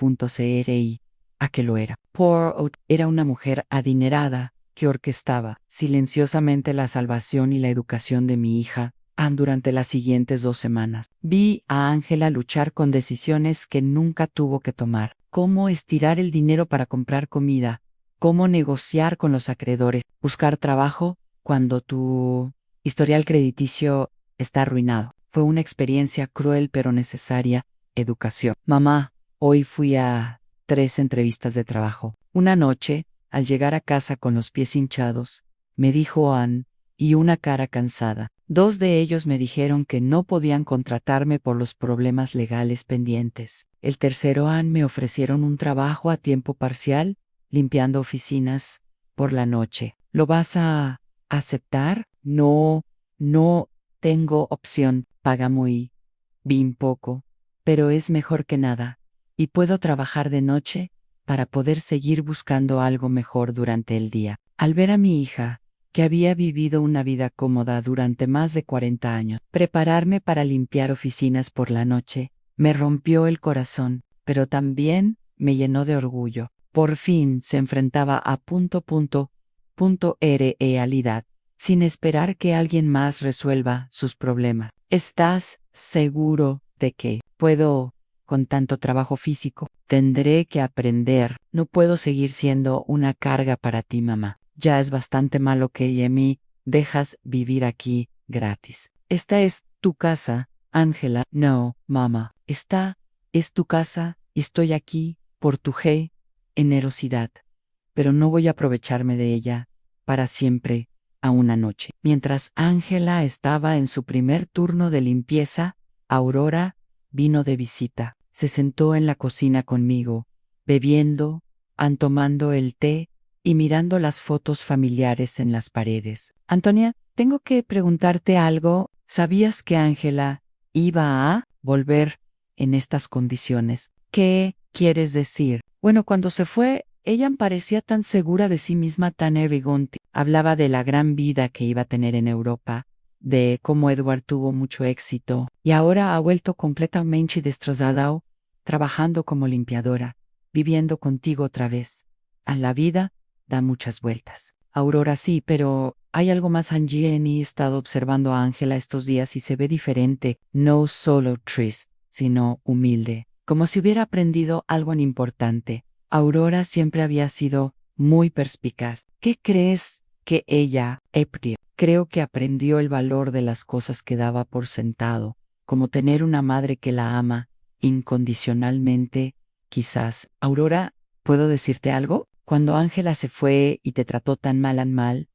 A: a que lo era. Poirot era una mujer adinerada que orquestaba silenciosamente la salvación y la educación de mi hija. Durante las siguientes 2 semanas, vi a Ángela luchar con decisiones que nunca tuvo que tomar. Cómo estirar el dinero para comprar comida, cómo negociar con los acreedores, buscar trabajo cuando tu historial crediticio está arruinado. Fue una experiencia cruel pero necesaria. Educación. Mamá, hoy fui a 3 entrevistas de trabajo. Una noche, al llegar a casa con los pies hinchados, me dijo Anne, y una cara cansada. 2 de ellos me dijeron que no podían contratarme por los problemas legales pendientes. El tercero, Anne, me ofrecieron un trabajo a tiempo parcial, limpiando oficinas por la noche. ¿Lo vas a aceptar? No, no tengo opción. Paga muy bien poco, pero es mejor que nada. Y puedo trabajar de noche para poder seguir buscando algo mejor durante el día. Al ver a mi hija, que había vivido una vida cómoda durante más de 40 años, prepararme para limpiar oficinas por la noche, me rompió el corazón, pero también me llenó de orgullo. Por fin se enfrentaba a realidad, sin esperar que alguien más resuelva sus problemas. ¿Estás seguro de que puedo con tanto trabajo físico? Tendré que aprender. No puedo seguir siendo una carga para ti, mamá. Ya es bastante malo que me dejas vivir aquí gratis. Esta es tu casa, Ángela. No, mamá. Esta es tu casa y estoy aquí por tu generosidad. Pero no voy a aprovecharme de ella para siempre a una noche. Mientras Ángela estaba en su primer turno de limpieza, Aurora vino de visita. Se sentó en la cocina conmigo, bebiendo, tomando el té y mirando las fotos familiares en las paredes. Antonia, tengo que preguntarte algo. ¿Sabías que Ángela iba a volver en estas condiciones? ¿Qué quieres decir? Bueno, cuando se fue, ella parecía tan segura de sí misma, tan arrogante. Hablaba de la gran vida que iba a tener en Europa, de cómo Edward tuvo mucho éxito, y ahora ha vuelto completamente destrozada, trabajando como limpiadora, viviendo contigo otra vez. A la vida da muchas vueltas. Aurora, sí, pero hay algo más. Angie, he estado observando a Ángela estos días y se ve diferente, no solo triste, sino humilde, como si hubiera aprendido algo importante. Aurora siempre había sido muy perspicaz. ¿Qué crees que ella aprendió? Creo que aprendió el valor de las cosas que daba por sentado, como tener una madre que la ama incondicionalmente. Quizás, Aurora, ¿puedo decirte algo? Cuando Ángela se fue y te trató tan mal,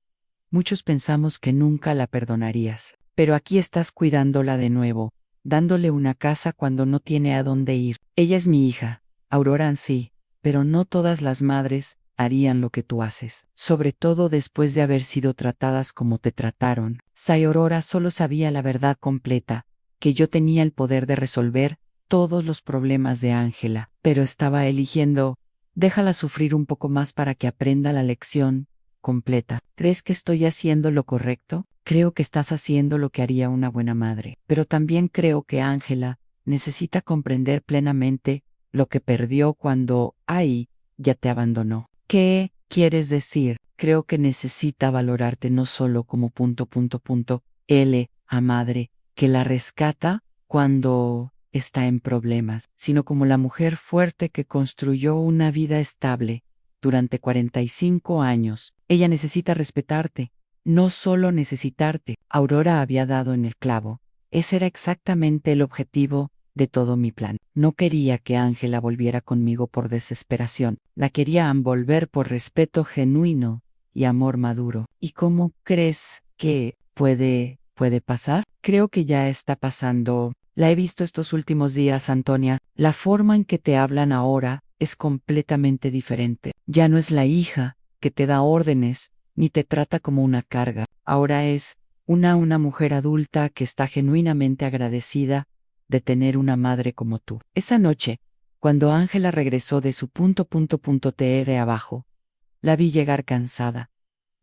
A: muchos pensamos que nunca la perdonarías. Pero aquí estás cuidándola de nuevo, dándole una casa cuando no tiene a dónde ir. Ella es mi hija, Aurora, sí, pero no todas las madres harían lo que tú haces, sobre todo después de haber sido tratadas como te trataron. Aurora solo sabía la verdad completa, que yo tenía el poder de resolver todos los problemas de Ángela, pero estaba eligiendo, déjala sufrir un poco más para que aprenda la lección completa. ¿Crees que estoy haciendo lo correcto? Creo que estás haciendo lo que haría una buena madre, pero también creo que Ángela necesita comprender plenamente lo que perdió cuando ya te abandonó. ¿Qué quieres decir? Creo que necesita valorarte no solo como a madre que la rescata cuando está en problemas, sino como la mujer fuerte que construyó una vida estable durante 45 años. Ella necesita respetarte, no solo necesitarte. Aurora había dado en el clavo. Ese era exactamente el objetivo de todo mi plan. No quería que Ángela volviera conmigo por desesperación. La quería envolver por respeto genuino y amor maduro. ¿Y cómo crees que puede pasar? Creo que ya está pasando. La he visto estos últimos días, Antonia. La forma en que te hablan ahora es completamente diferente. Ya no es la hija que te da órdenes ni te trata como una carga. Ahora es una mujer adulta que está genuinamente agradecida de tener una madre como tú. Esa noche, cuando Ángela regresó de su tr abajo, la vi llegar cansada,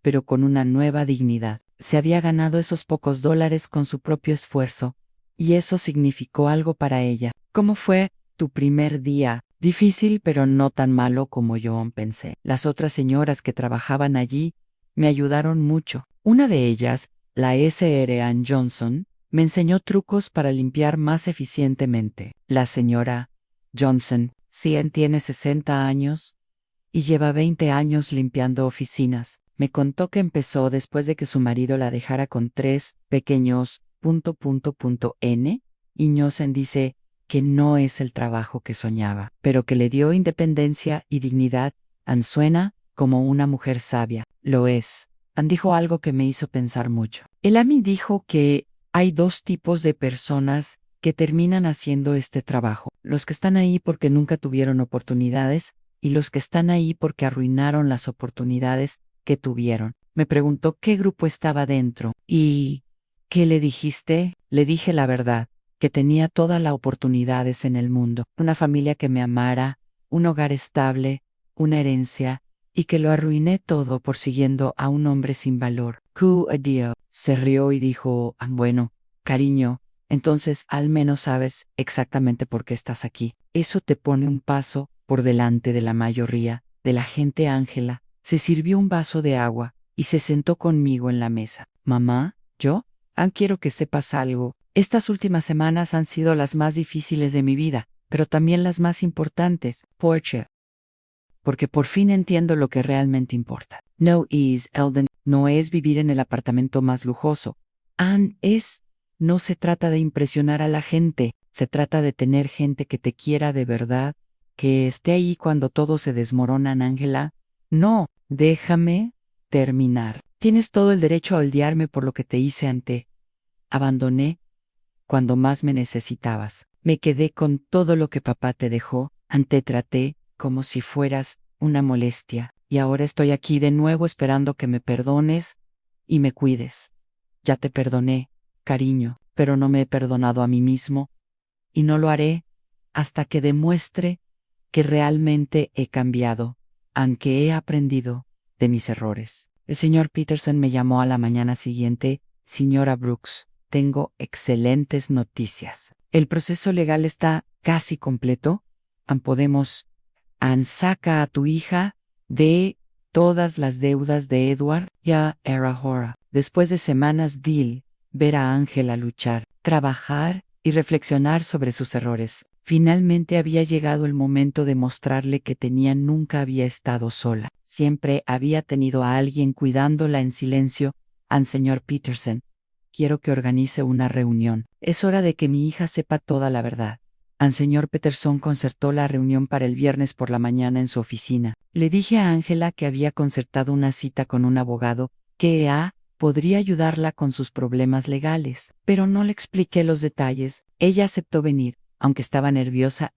A: pero con una nueva dignidad. Se había ganado esos pocos dólares con su propio esfuerzo, y eso significó algo para ella. ¿Cómo fue tu primer día Difícil, pero no tan malo como yo pensé. Las otras señoras que trabajaban allí me ayudaron mucho. Una de ellas, la Sr. Ann Johnson, me enseñó trucos para limpiar más eficientemente. La señora Johnson, tiene 60 años y lleva 20 años limpiando oficinas. Me contó que empezó después de que su marido la dejara con 3 pequeños N. Johnson dice que no es el trabajo que soñaba, pero que le dio independencia y dignidad. Ann suena como una mujer sabia. Lo es. Ann dijo algo que me hizo pensar mucho. El Ami dijo que hay 2 tipos de personas que terminan haciendo este trabajo. Los que están ahí porque nunca tuvieron oportunidades y los que están ahí porque arruinaron las oportunidades que tuvieron. Me preguntó qué grupo estaba dentro. ¿Y qué le dijiste? Le dije la verdad, que tenía todas las oportunidades en el mundo. Una familia que me amara, un hogar estable, una herencia, y que lo arruiné todo por siguiendo a un hombre sin valor. Q-a-dio. Se rió y dijo, bueno, cariño, entonces al menos sabes exactamente por qué estás aquí. Eso te pone un paso por delante de la mayoría de la gente. Ángela se sirvió un vaso de agua y se sentó conmigo en la mesa. Mamá, yo, quiero que sepas algo. Estas últimas semanas han sido las más difíciles de mi vida, pero también las más importantes. Porque por fin entiendo lo que realmente importa. No es Elden, no es vivir en el apartamento más lujoso. No se trata de impresionar a la gente, se trata de tener gente que te quiera de verdad, que esté ahí cuando todo se desmorona. Ángela, no, déjame terminar. Tienes todo el derecho a odiarme por lo que te hice ante. Abandoné cuando más me necesitabas. Me quedé con todo lo que papá te dejó, traté como si fueras una molestia, y ahora estoy aquí de nuevo esperando que me perdones y me cuides. Ya te perdoné, cariño, pero no me he perdonado a mí mismo, y no lo haré hasta que demuestre que realmente he cambiado, aunque he aprendido de mis errores. El señor Peterson me llamó a la mañana siguiente. Señora Brooks, tengo excelentes noticias. El proceso legal está casi completo. Podemos saca a tu hija de todas las deudas de Edward. Ya era hora. Después de semanas ver a Ángela luchar, trabajar y reflexionar sobre sus errores. Finalmente había llegado el momento de mostrarle que nunca había estado sola. Siempre había tenido a alguien cuidándola en silencio. Señor Peterson, quiero que organice una reunión. Es hora de que mi hija sepa toda la verdad. Señor Peterson concertó la reunión para el viernes por la mañana en su oficina. Le dije a Ángela que había concertado una cita con un abogado que podría ayudarla con sus problemas legales, pero no le expliqué los detalles. Ella aceptó venir, aunque estaba nerviosa.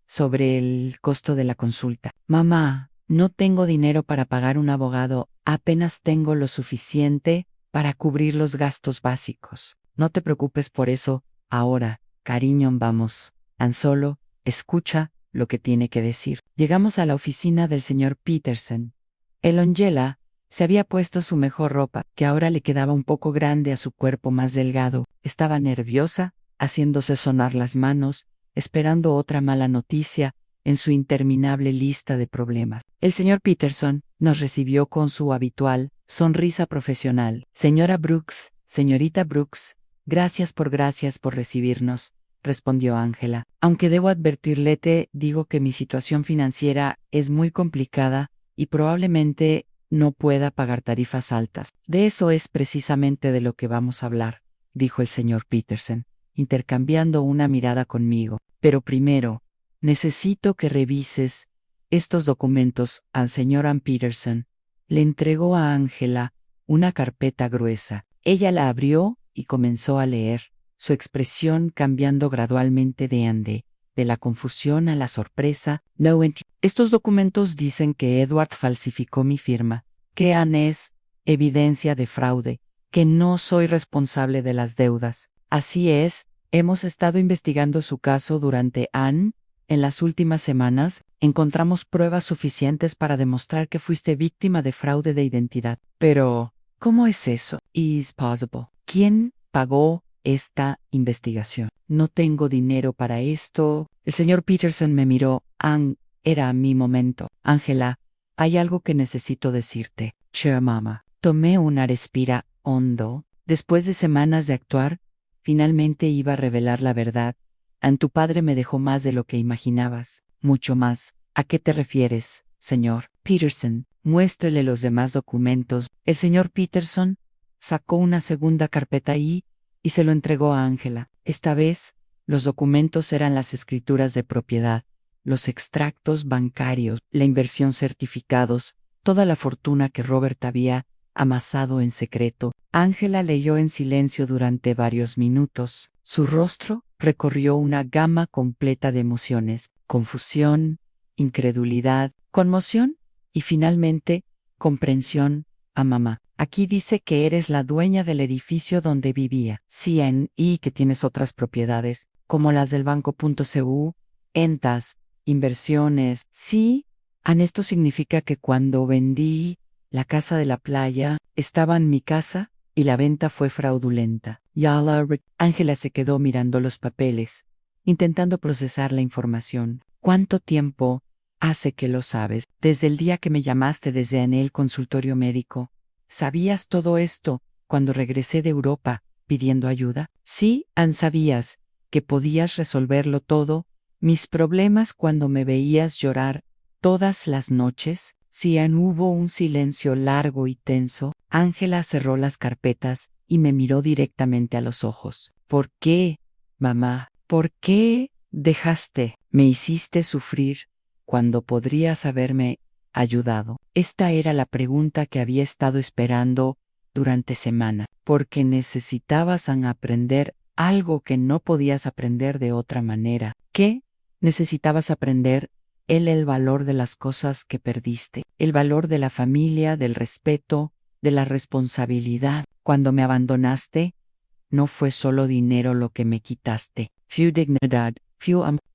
A: Sobre el costo de la consulta. Mamá, no tengo dinero para pagar un abogado, apenas tengo lo suficiente para cubrir los gastos básicos. No te preocupes por eso, ahora, cariño, vamos. Solo escucha lo que tiene que decir. Llegamos a la oficina del señor Peterson. Angela se había puesto su mejor ropa, que ahora le quedaba un poco grande a su cuerpo más delgado. Estaba nerviosa, haciéndose sonar las manos, esperando otra mala noticia en su interminable lista de problemas. El señor Peterson nos recibió con su habitual sonrisa profesional. Señora Brooks, señorita Brooks, gracias por recibirnos, respondió Ángela. Aunque debo advertirle, te digo que mi situación financiera es muy complicada y probablemente no pueda pagar tarifas altas. De eso es precisamente de lo que vamos a hablar, dijo el señor Peterson, intercambiando una mirada conmigo. Pero primero, necesito que revises estos documentos. Al señor Ann Peterson le entregó a Ángela una carpeta gruesa. Ella la abrió y comenzó a leer, su expresión cambiando gradualmente de la confusión a la sorpresa. Estos documentos dicen que Edward falsificó mi firma, que es evidencia de fraude, que no soy responsable de las deudas. Así es, hemos estado investigando su caso durante en las últimas semanas, encontramos pruebas suficientes para demostrar que fuiste víctima de fraude de identidad. Pero, ¿cómo es eso? Is possible. ¿Quién pagó esta investigación? No tengo dinero para esto. El señor Peterson me miró. Era mi momento. Ángela, hay algo que necesito decirte. Sure, mamá. Tomé una respira hondo. Después de semanas de actuar, finalmente iba a revelar la verdad. Tu padre me dejó más de lo que imaginabas. Mucho más. ¿A qué te refieres, señor Peterson? Muéstrele los demás documentos. El señor Peterson sacó una segunda carpeta y se lo entregó a Ángela. Esta vez, los documentos eran las escrituras de propiedad, los extractos bancarios, la inversión certificados, toda la fortuna que Robert había amasado en secreto. Ángela leyó en silencio durante varios minutos. Su rostro recorrió una gama completa de emociones: confusión, incredulidad, conmoción y finalmente comprensión. A mamá. Aquí dice que eres la dueña del edificio donde vivía. Sí, y que tienes otras propiedades, como las del banco.cu, entas, inversiones. Sí, esto significa que cuando vendí la casa de la playa, estaba en mi casa y la venta fue fraudulenta. Ángela se quedó mirando los papeles, intentando procesar la información. ¿Cuánto tiempo hace que lo sabes? Desde el día que me llamaste desde el consultorio médico. ¿Sabías todo esto cuando regresé de Europa pidiendo ayuda? Sí, sabías que podías resolverlo todo. Mis problemas cuando me veías llorar todas las noches. Sí, hubo un silencio largo y tenso. Ángela cerró las carpetas y me miró directamente a los ojos. ¿Por qué, mamá? ¿Por qué me hiciste sufrir cuando podrías haberme ayudado? Esta era la pregunta que había estado esperando durante semana, porque necesitabas aprender algo que no podías aprender de otra manera. ¿Qué? Necesitabas aprender el valor de las cosas que perdiste, el valor de la familia, del respeto, de la responsabilidad. Cuando me abandonaste, no fue solo dinero lo que me quitaste. Fue dignidad,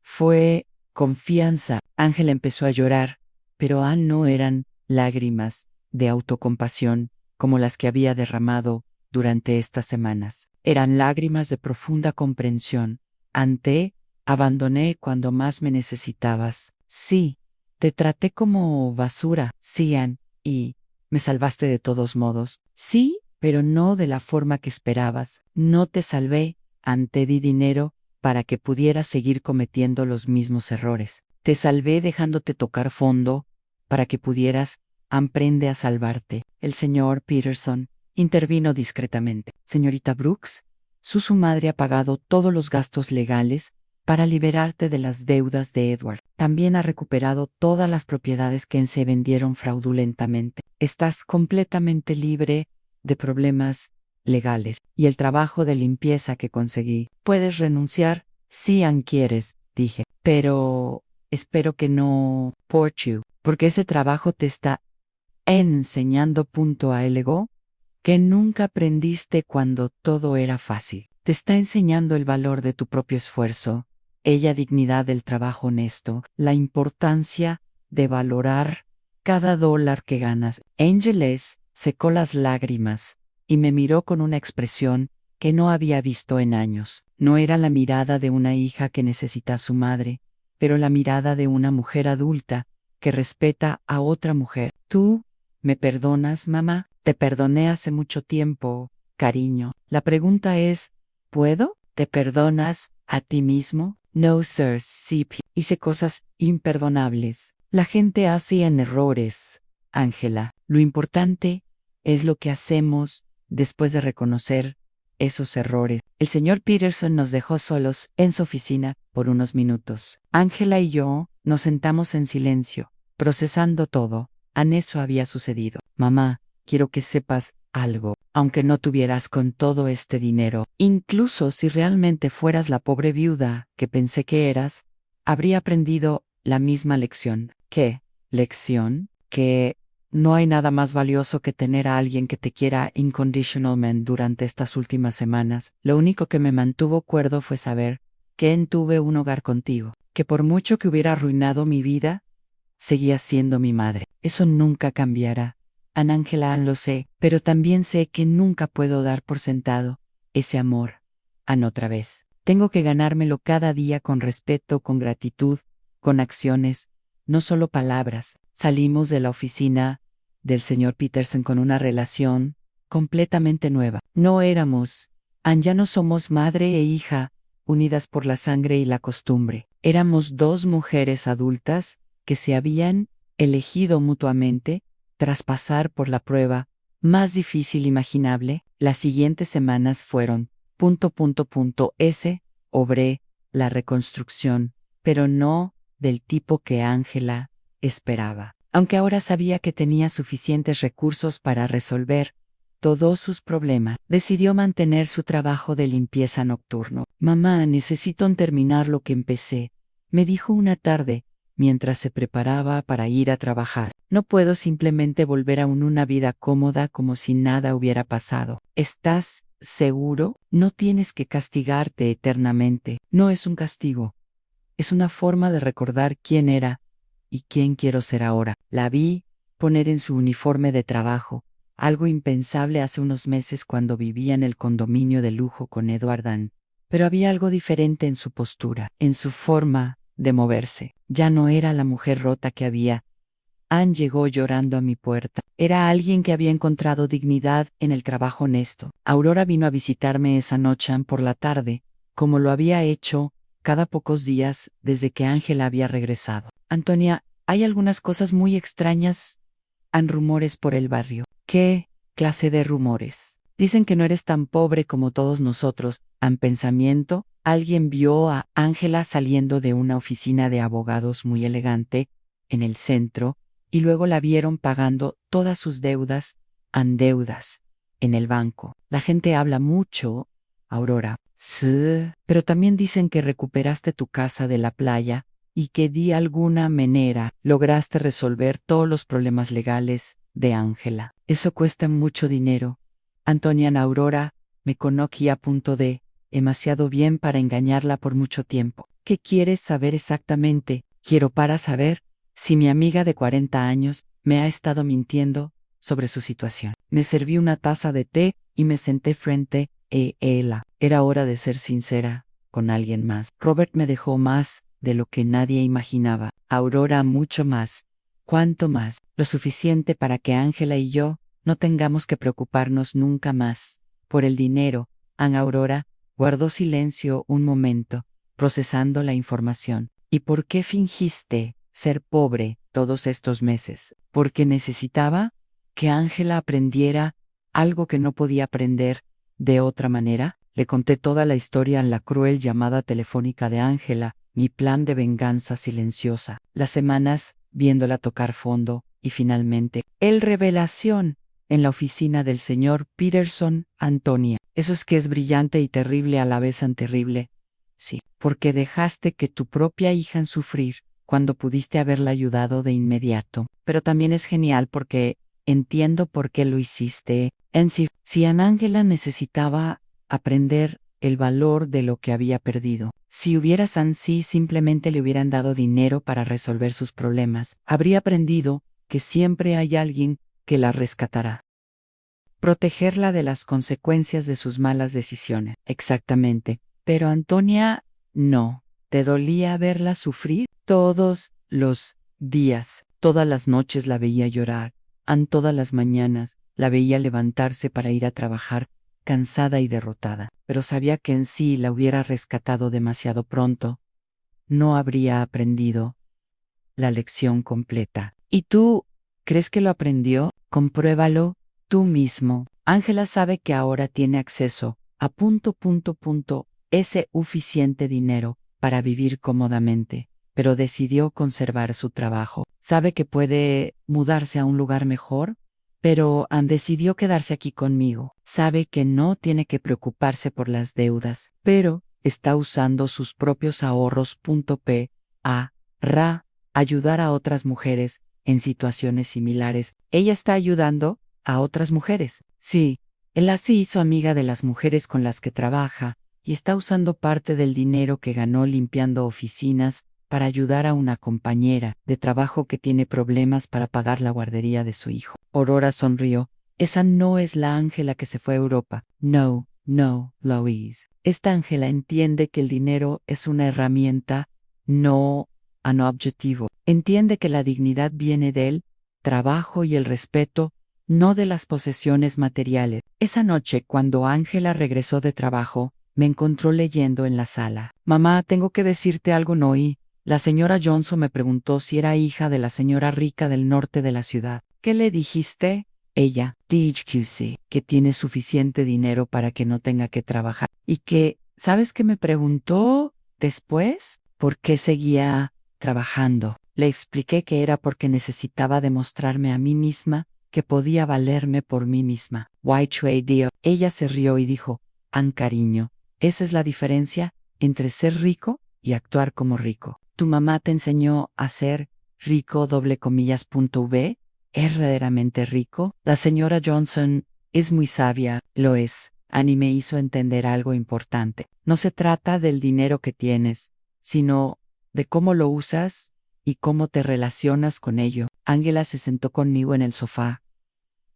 A: fue confianza. Ángela empezó a llorar, pero no eran lágrimas de autocompasión como las que había derramado durante estas semanas. Eran lágrimas de profunda comprensión. Abandoné cuando más me necesitabas. Sí, te traté como basura, Cian, y me salvaste de todos modos. Sí, pero no de la forma que esperabas. No te salvé, di dinero para que pudieras seguir cometiendo los mismos errores. Te salvé dejándote tocar fondo para que pudieras aprender a salvarte. El señor Peterson intervino discretamente. Señorita Brooks, su madre ha pagado todos los gastos legales para liberarte de las deudas de Edward. También ha recuperado todas las propiedades que se vendieron fraudulentamente. Estás completamente libre de problemas legales. Y el trabajo de limpieza que conseguí. Puedes renunciar si quieres, dije. Pero espero que no porque ese trabajo te está enseñando algo que nunca aprendiste cuando todo era fácil. Te está enseñando el valor de tu propio esfuerzo, dignidad del trabajo honesto, la importancia de valorar cada dólar que ganas. Ángeles secó las lágrimas y me miró con una expresión que no había visto en años. No era la mirada de una hija que necesita a su madre, pero la mirada de una mujer adulta que respeta a otra mujer. ¿Tú me perdonas, mamá? Te perdoné hace mucho tiempo, cariño. La pregunta es, ¿puedo? ¿Te perdonas a ti mismo? No, sir, sí. Hice cosas imperdonables. La gente hace errores, Ángela. Lo importante es lo que hacemos después de reconocer esos errores. El señor Peterson nos dejó solos en su oficina por unos minutos. Ángela y yo nos sentamos en silencio, procesando todo. Eso había sucedido. Mamá, quiero que sepas algo. Aunque no tuvieras con todo este dinero, incluso si realmente fueras la pobre viuda que pensé que eras, habría aprendido la misma lección. ¿Qué lección? Que no hay nada más valioso que tener a alguien que te quiera inconditionalmente durante estas últimas semanas. Lo único que me mantuvo cuerdo fue saber que tuve un hogar contigo, que por mucho que hubiera arruinado mi vida, seguías siendo mi madre. Eso nunca cambiará. Ángela, lo sé, pero también sé que nunca puedo dar por sentado ese amor. Otra vez. Tengo que ganármelo cada día con respeto, con gratitud con acciones, no solo palabras. Salimos de la oficina del señor Peterson con una relación completamente nueva. No éramos, ya no somos madre e hija, unidas por la sangre y la costumbre. Éramos dos mujeres adultas que se habían elegido mutuamente tras pasar por la prueba más difícil imaginable. Las siguientes semanas fueron, obré la reconstrucción, pero no del tipo que Ángela esperaba. Aunque ahora sabía que tenía suficientes recursos para resolver todos sus problemas, decidió mantener su trabajo de limpieza nocturno. Mamá, necesito terminar lo que empecé, me dijo una tarde, mientras se preparaba para ir a trabajar. No puedo simplemente volver a una vida cómoda como si nada hubiera pasado. ¿Estás seguro? No tienes que castigarte eternamente. No es un castigo. Es una forma de recordar quién era y quién quiero ser ahora. La vi poner en su uniforme de trabajo, algo impensable hace unos meses cuando vivía en el condominio de lujo con Edward Ann. Pero había algo diferente en su postura, en su forma de moverse. Ya no era la mujer rota que había. Ann llegó llorando a mi puerta. Era alguien que había encontrado dignidad en el trabajo honesto. Aurora vino a visitarme esa noche por la tarde, como lo había hecho cada pocos días desde que Ángela había regresado. Antonia, hay algunas cosas muy extrañas. Han rumores por el barrio. ¿Qué clase de rumores? Dicen que no eres tan pobre como todos nosotros. En pensamiento, alguien vio a Ángela saliendo de una oficina de abogados muy elegante en el centro, y luego la vieron pagando todas sus deudas, en el banco. La gente habla mucho, Aurora. Sí, pero también dicen que recuperaste tu casa de la playa y que de alguna manera lograste resolver todos los problemas legales de Ángela. Eso cuesta mucho dinero. Antonia Aurora me conocí a punto de demasiado bien para engañarla por mucho tiempo. ¿Qué quieres saber exactamente? Quiero para saber si mi amiga de 40 años me ha estado mintiendo sobre su situación. Me serví una taza de té y me senté frente a ella. Era hora de ser sincera con alguien más. Robert me dejó más de lo que nadie imaginaba. Aurora mucho más. ¿Cuánto más? Lo suficiente para que Ángela y yo no tengamos que preocuparnos nunca más por el dinero. Aurora guardó silencio un momento, procesando la información. ¿Y por qué fingiste ser pobre todos estos meses? Porque necesitaba que Ángela aprendiera algo que no podía aprender de otra manera. Le conté toda la historia en la cruel llamada telefónica de Ángela, mi plan de venganza silenciosa, las semanas viéndola tocar fondo, y finalmente, el revelación en la oficina del señor Peterson. Antonia, eso es que es brillante y terrible a la vez tan terrible. Sí, porque dejaste que tu propia hija sufrir cuando pudiste haberla ayudado de inmediato. Pero también es genial porque entiendo por qué lo hiciste. En sí, si Ángela necesitaba aprender el valor de lo que había perdido. Si hubieras ansí simplemente le hubieran dado dinero para resolver sus problemas, habría aprendido que siempre hay alguien que la rescatará. Protegerla de las consecuencias de sus malas decisiones. Exactamente. Pero Antonia, no. ¿Te dolía verla sufrir? Todos los días, todas las noches la veía llorar. Todas las mañanas la veía levantarse para ir a trabajar, cansada y derrotada. Pero sabía que en sí la hubiera rescatado demasiado pronto. No habría aprendido la lección completa. ¿Y tú crees que lo aprendió? Compruébalo tú mismo. Ángela sabe que ahora tiene acceso a ese suficiente dinero para vivir cómodamente, pero decidió conservar su trabajo. Sabe que puede mudarse a un lugar mejor, pero decidió quedarse aquí conmigo. Sabe que no tiene que preocuparse por las deudas, pero está usando sus propios ahorros. Ayudar a otras mujeres en situaciones similares. Ella está ayudando a otras mujeres. Sí, él así hizo amiga de las mujeres con las que trabaja y está usando parte del dinero que ganó limpiando oficinas para ayudar a una compañera de trabajo que tiene problemas para pagar la guardería de su hijo. Aurora sonrió. Esa no es la Ángela que se fue a Europa. No, Louise. Esta Ángela entiende que el dinero es una herramienta, no un objetivo. Entiende que la dignidad viene del trabajo y el respeto, no de las posesiones materiales. Esa noche, cuando Ángela regresó de trabajo, me encontró leyendo en la sala. Mamá, tengo que decirte algo, no oí. La señora Johnson me preguntó si era hija de la señora rica del norte de la ciudad. ¿Qué le dijiste? Ella, THQC, que tiene suficiente dinero para que no tenga que trabajar. Y que, ¿sabes qué me preguntó después? ¿Por qué seguía trabajando? Le expliqué que era porque necesitaba demostrarme a mí misma que podía valerme por mí misma. White Radio. Ella se rió y dijo, cariño, esa es la diferencia entre ser rico y actuar como rico. ¿Tu mamá te enseñó a ser rico, v? ¿Es verdaderamente rico? La señora Johnson es muy sabia, lo es. Annie me hizo entender algo importante. No se trata del dinero que tienes, sino de cómo lo usas y cómo te relacionas con ello. Ángela se sentó conmigo en el sofá.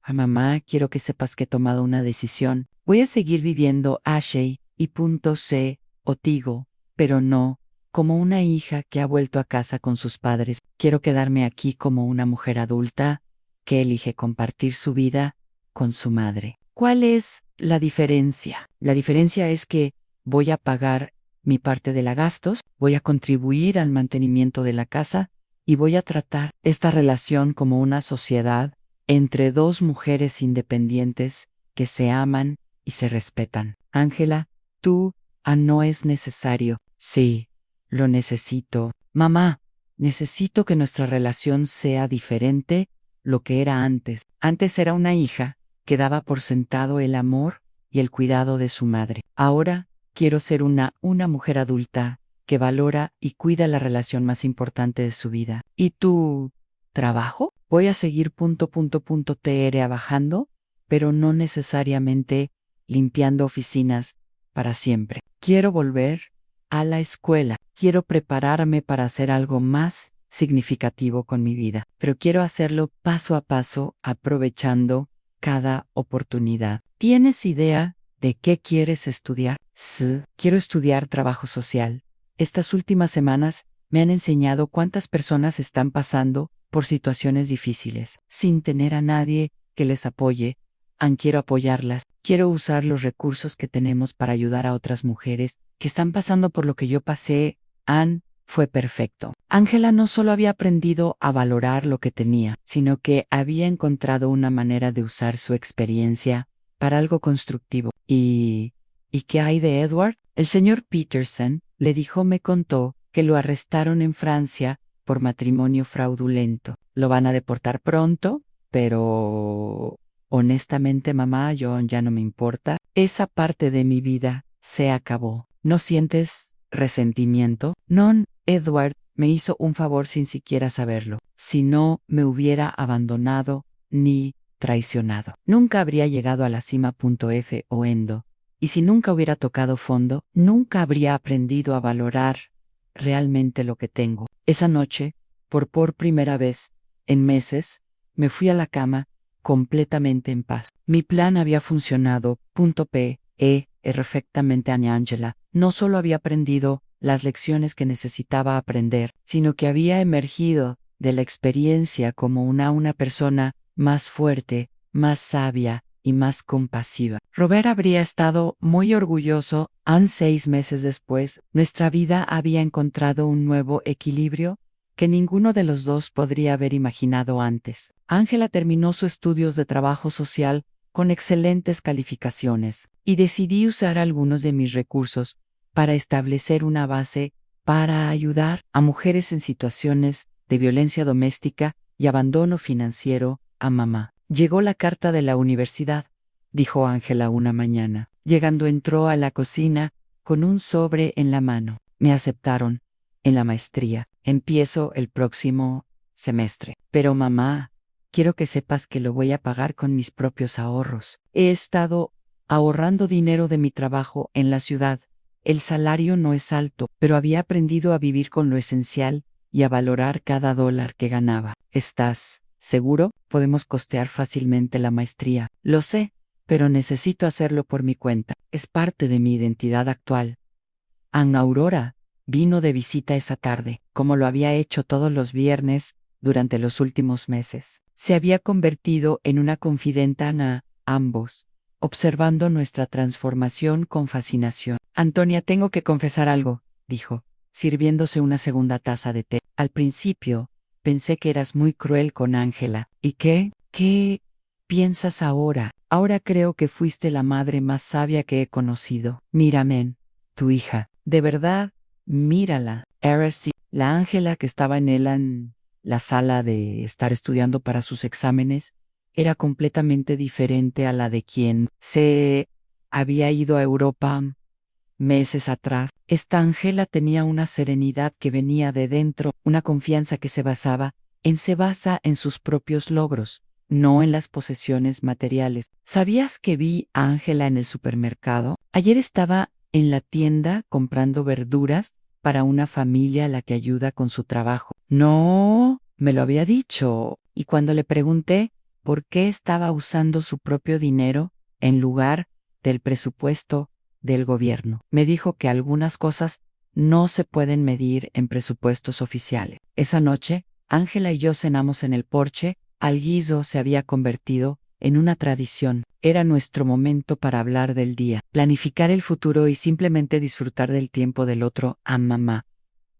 A: Mamá, quiero que sepas que he tomado una decisión. Voy a seguir viviendo Ashley y C. Otigo, pero no como una hija que ha vuelto a casa con sus padres. Quiero quedarme aquí como una mujer adulta que elige compartir su vida con su madre. ¿Cuál es la diferencia? La diferencia es que voy a pagar mi parte de los gastos, voy a contribuir al mantenimiento de la casa y voy a tratar esta relación como una sociedad entre dos mujeres independientes que se aman y se respetan. Ángela, tú, no es necesario. Sí, lo necesito. Mamá, necesito que nuestra relación sea diferente lo que era antes. Antes era una hija que daba por sentado el amor y el cuidado de su madre. Ahora quiero ser una mujer adulta que valora y cuida la relación más importante de su vida. ¿Y tu trabajo? Voy a seguir trabajando, pero no necesariamente limpiando oficinas para siempre. Quiero volver a la escuela. Quiero prepararme para hacer algo más significativo con mi vida, pero quiero hacerlo paso a paso, aprovechando cada oportunidad. ¿Tienes idea de qué quieres estudiar? Sí, quiero estudiar trabajo social. Estas últimas semanas me han enseñado cuántas personas están pasando por situaciones difíciles, sin tener a nadie que les apoye. Quiero apoyarlas. Quiero usar los recursos que tenemos para ayudar a otras mujeres que están pasando por lo que yo pasé. Fue perfecto. Ángela no solo había aprendido a valorar lo que tenía, sino que había encontrado una manera de usar su experiencia para algo constructivo. ¿Y qué hay de Edward? El señor Peterson, le dijo, me contó que lo arrestaron en Francia por matrimonio fraudulento. Lo van a deportar pronto, pero honestamente, mamá, yo ya no me importa. Esa parte de mi vida se acabó. ¿No sientes resentimiento? No, Edward me hizo un favor sin siquiera saberlo. Si no me hubiera abandonado ni traicionado, nunca habría llegado a la cima. Endo. Y si nunca hubiera tocado fondo, nunca habría aprendido a valorar realmente lo que tengo. Esa noche, por primera vez en meses, me fui a la cama completamente en paz. Mi plan había funcionado. Perfectamente. Ángela no solo había aprendido las lecciones que necesitaba aprender, sino que había emergido de la experiencia como una persona más fuerte, más sabia y más compasiva. Robert habría estado muy orgulloso. 6 meses después, nuestra vida había encontrado un nuevo equilibrio que ninguno de los dos podría haber imaginado antes. Ángela terminó sus estudios de trabajo social con excelentes calificaciones, y decidí usar algunos de mis recursos para establecer una base para ayudar a mujeres en situaciones de violencia doméstica y abandono financiero. A mamá. Llegó la carta de la universidad, dijo Ángela una mañana. Llegando entró a la cocina con un sobre en la mano. Me aceptaron en la maestría. Empiezo el próximo semestre. Pero mamá, quiero que sepas que lo voy a pagar con mis propios ahorros. He estado ahorrando dinero de mi trabajo en la ciudad. El salario no es alto, pero había aprendido a vivir con lo esencial y a valorar cada dólar que ganaba. ¿Estás seguro? Podemos costear fácilmente la maestría. Lo sé, pero necesito hacerlo por mi cuenta. Es parte de mi identidad actual. Aurora Vino de visita esa tarde, como lo había hecho todos los viernes durante los últimos meses. Se había convertido en una confidenta a ambos, observando nuestra transformación con fascinación. Antonia, tengo que confesar algo, dijo, sirviéndose una segunda taza de té. Al principio, pensé que eras muy cruel con Ángela. ¿Y qué? ¿Qué piensas ahora? Ahora creo que fuiste la madre más sabia que he conocido. Mira, Men, tu hija. De verdad, mírala. Era sí, la Ángela que estaba en la sala de estar estudiando para sus exámenes era completamente diferente a la de quien se había ido a Europa meses atrás. Esta Ángela tenía una serenidad que venía de dentro, una confianza que se basa en sus propios logros, no en las posesiones materiales. ¿Sabías que vi a Ángela en el supermercado? Ayer estaba en la tienda comprando verduras para una familia a la que ayuda con su trabajo. No, me lo había dicho. Y cuando le pregunté por qué estaba usando su propio dinero en lugar del presupuesto del gobierno, me dijo que algunas cosas no se pueden medir en presupuestos oficiales. Esa noche, Ángela y yo cenamos en el porche. Al guiso se había convertido en una tradición. Era nuestro momento para hablar del día, planificar el futuro y simplemente disfrutar del tiempo del otro a mamá.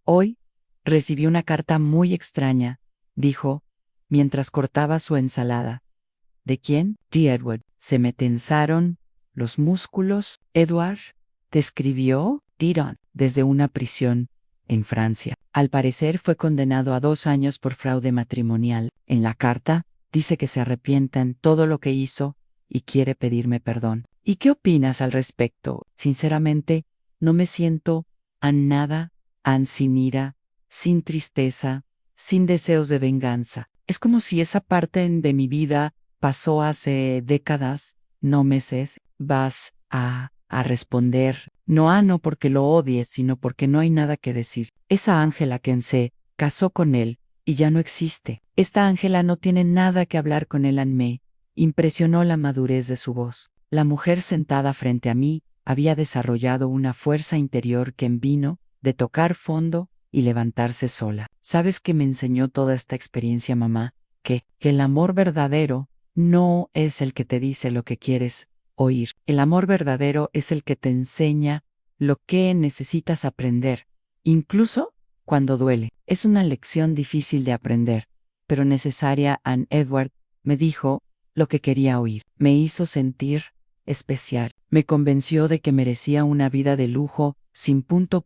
A: Hoy recibí una carta muy extraña, dijo, mientras cortaba su ensalada. ¿De quién? De Edward. Se me tensaron los músculos. Edward te escribió, Diron, desde una prisión en Francia. Al parecer fue condenado a 2 años por fraude matrimonial. En la carta dice que se arrepienta en todo lo que hizo y quiere pedirme perdón. ¿Y qué opinas al respecto? Sinceramente, no me siento a nada, sin ira, sin tristeza, sin deseos de venganza. Es como si esa parte de mi vida pasó hace décadas, no meses. Vas a responder, no porque lo odies, sino porque no hay nada que decir. Esa Ángela quien se casó con él y ya no existe. Esta Ángela no tiene nada que hablar con él. Me impresionó la madurez de su voz. La mujer sentada frente a mí había desarrollado una fuerza interior que vino de tocar fondo y levantarse sola. ¿Sabes qué me enseñó toda esta experiencia, mamá? Que el amor verdadero no es el que te dice lo que quieres oír. El amor verdadero es el que te enseña lo que necesitas aprender, incluso cuando duele. Es una lección difícil de aprender, pero necesaria. Anne Edward me dijo lo que quería oír. Me hizo sentir especial. Me convenció de que merecía una vida de lujo sin punto.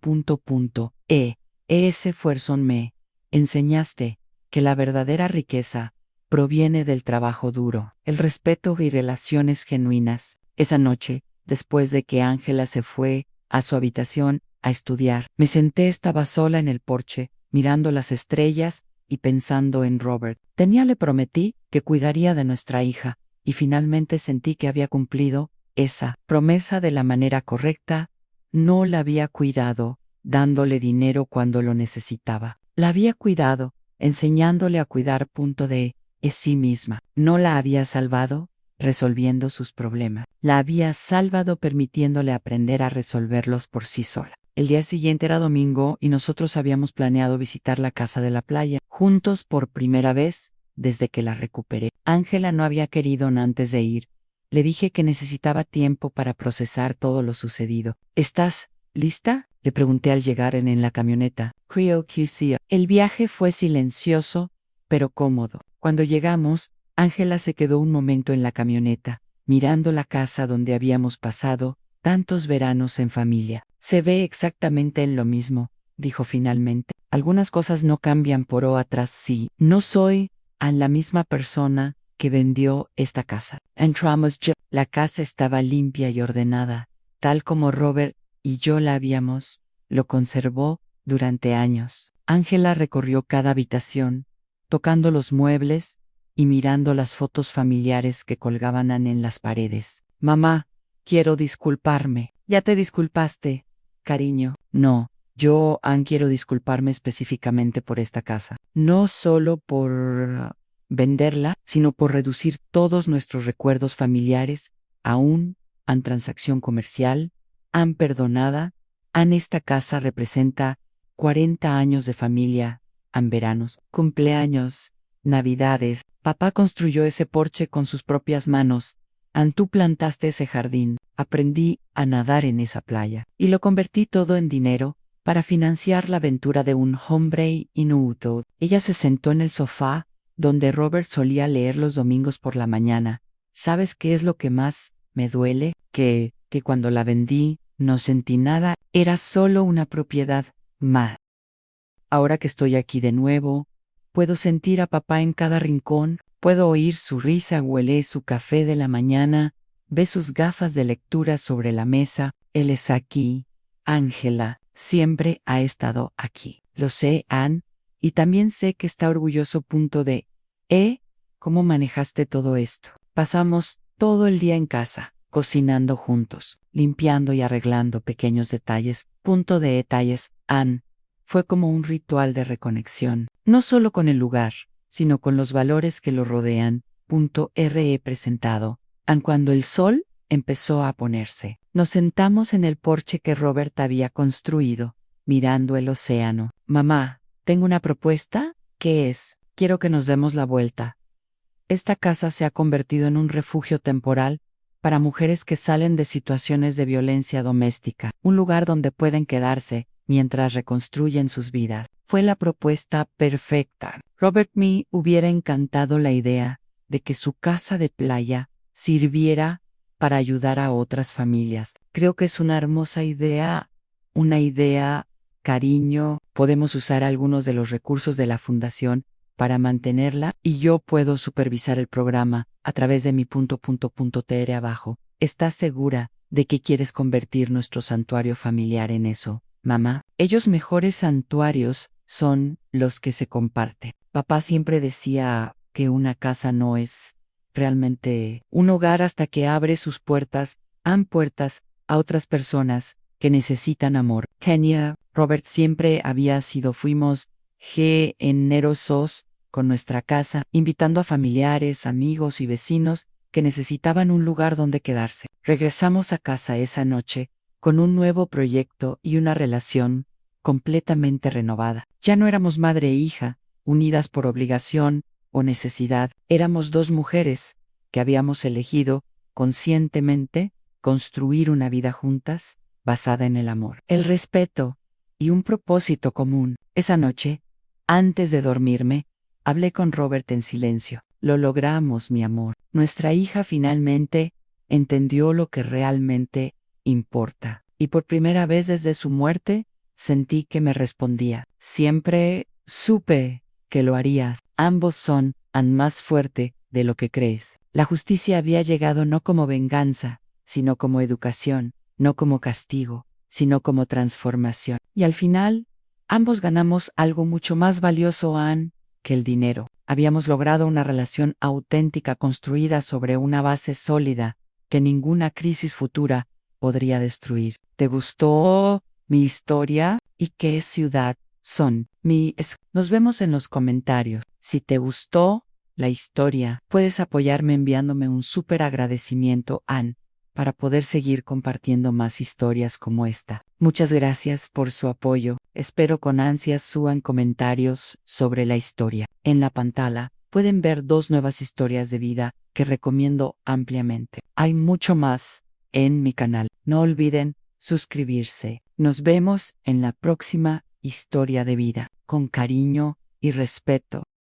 A: Ese esfuerzo me enseñaste que la verdadera riqueza proviene del trabajo duro, el respeto y relaciones genuinas. Esa noche, después de que Ángela se fue a su habitación a estudiar, estaba sola en el porche, mirando las estrellas y pensando en Robert. Le prometí que cuidaría de nuestra hija, y finalmente sentí que había cumplido esa promesa de la manera correcta. No la había cuidado, dándole dinero cuando lo necesitaba. La había cuidado, enseñándole a cuidar de sí misma. No la había salvado resolviendo sus problemas. La había salvado permitiéndole aprender a resolverlos por sí sola. El día siguiente era domingo y nosotros habíamos planeado visitar la casa de la playa, juntos por primera vez desde que la recuperé. Ángela no había querido antes de ir. Le dije que necesitaba tiempo para procesar todo lo sucedido. ¿Estás lista?, le pregunté al llegar en la camioneta. Creo que sí. El viaje fue silencioso, pero cómodo. Cuando llegamos, Ángela se quedó un momento en la camioneta, mirando la casa donde habíamos pasado tantos veranos en familia. Se ve exactamente en lo mismo, dijo finalmente. Algunas cosas no cambian por o atrás. Sí, no soy la misma persona que vendió esta casa. Entramos ya. La casa estaba limpia y ordenada, tal como Robert y yo lo conservó durante años. Ángela recorrió cada habitación, tocando los muebles y mirando las fotos familiares que colgaban en las paredes. Mamá, quiero disculparme. ¿Ya te disculpaste, cariño? No, yo quiero disculparme específicamente por esta casa. No solo por venderla, sino por reducir todos nuestros recuerdos familiares a transacción comercial. Perdonada. Esta casa representa 40 años de familia, en veranos, cumpleaños, navidades. Papá construyó ese porche con sus propias manos. Tú plantaste ese jardín. Aprendí a nadar en esa playa. Y lo convertí todo en dinero para financiar la aventura de un hombre inuto. Ella se sentó en el sofá, donde Robert solía leer los domingos por la mañana. ¿Sabes qué es lo que más me duele? Que cuando la vendí, no sentí nada. Era solo una propiedad más. Ahora que estoy aquí de nuevo, puedo sentir a papá en cada rincón, puedo oír su risa, huele su café de la mañana, ve sus gafas de lectura sobre la mesa. Él es aquí. Ángela siempre ha estado aquí. Lo sé, Ann, y también sé que está orgulloso. ¿Cómo manejaste todo esto? Pasamos todo el día en casa, cocinando juntos, limpiando y arreglando pequeños detalles. Detalles, Ann. Fue como un ritual de reconexión, no solo con el lugar, sino con los valores que lo rodean. He presentado. Cuando el sol empezó a ponerse, nos sentamos en el porche que Robert había construido, mirando el océano. Mamá, tengo una propuesta. ¿Qué es? Quiero que nos demos la vuelta. Esta casa se ha convertido en un refugio temporal para mujeres que salen de situaciones de violencia doméstica, un lugar donde pueden quedarse mientras reconstruyen sus vidas. Fue la propuesta perfecta. Robert me hubiera encantado la idea de que su casa de playa sirviera para ayudar a otras familias. Creo que es una hermosa idea, cariño. Podemos usar algunos de los recursos de la fundación para mantenerla y yo puedo supervisar el programa a través de mi .tr abajo. ¿Estás segura de que quieres convertir nuestro santuario familiar en eso, mamá? Ellos mejores santuarios son los que se comparten. Papá siempre decía que una casa no es realmente un hogar hasta que abre sus puertas, a otras personas que necesitan amor. Robert siempre fuimos generosos con nuestra casa, invitando a familiares, amigos y vecinos que necesitaban un lugar donde quedarse. Regresamos a casa esa noche con un nuevo proyecto y una relación completamente renovada. Ya no éramos madre e hija, unidas por obligación o necesidad. Éramos dos mujeres que habíamos elegido conscientemente construir una vida juntas basada en el amor, el respeto y un propósito común. Esa noche, antes de dormirme, hablé con Robert en silencio. Lo logramos, mi amor. Nuestra hija finalmente entendió lo que realmente importa. Y por primera vez desde su muerte, sentí que me respondía. Siempre supe que lo harías. Ambos son más fuerte de lo que crees. La justicia había llegado no como venganza, sino como educación, no como castigo, sino como transformación. Y al final, ambos ganamos algo mucho más valioso, Ann, que el dinero. Habíamos logrado una relación auténtica construida sobre una base sólida que ninguna crisis futura podría destruir. ¿Te gustó mi historia? ¿Y qué ciudad son? Nos vemos en los comentarios. Si te gustó la historia, puedes apoyarme enviándome un súper agradecimiento, Ann, para poder seguir compartiendo más historias como esta. Muchas gracias por su apoyo. Espero con ansias suban comentarios sobre la historia. En la pantalla pueden ver 2 nuevas historias de vida que recomiendo ampliamente. Hay mucho más en mi canal. No olviden suscribirse. Nos vemos en la próxima historia de vida. Con cariño y respeto.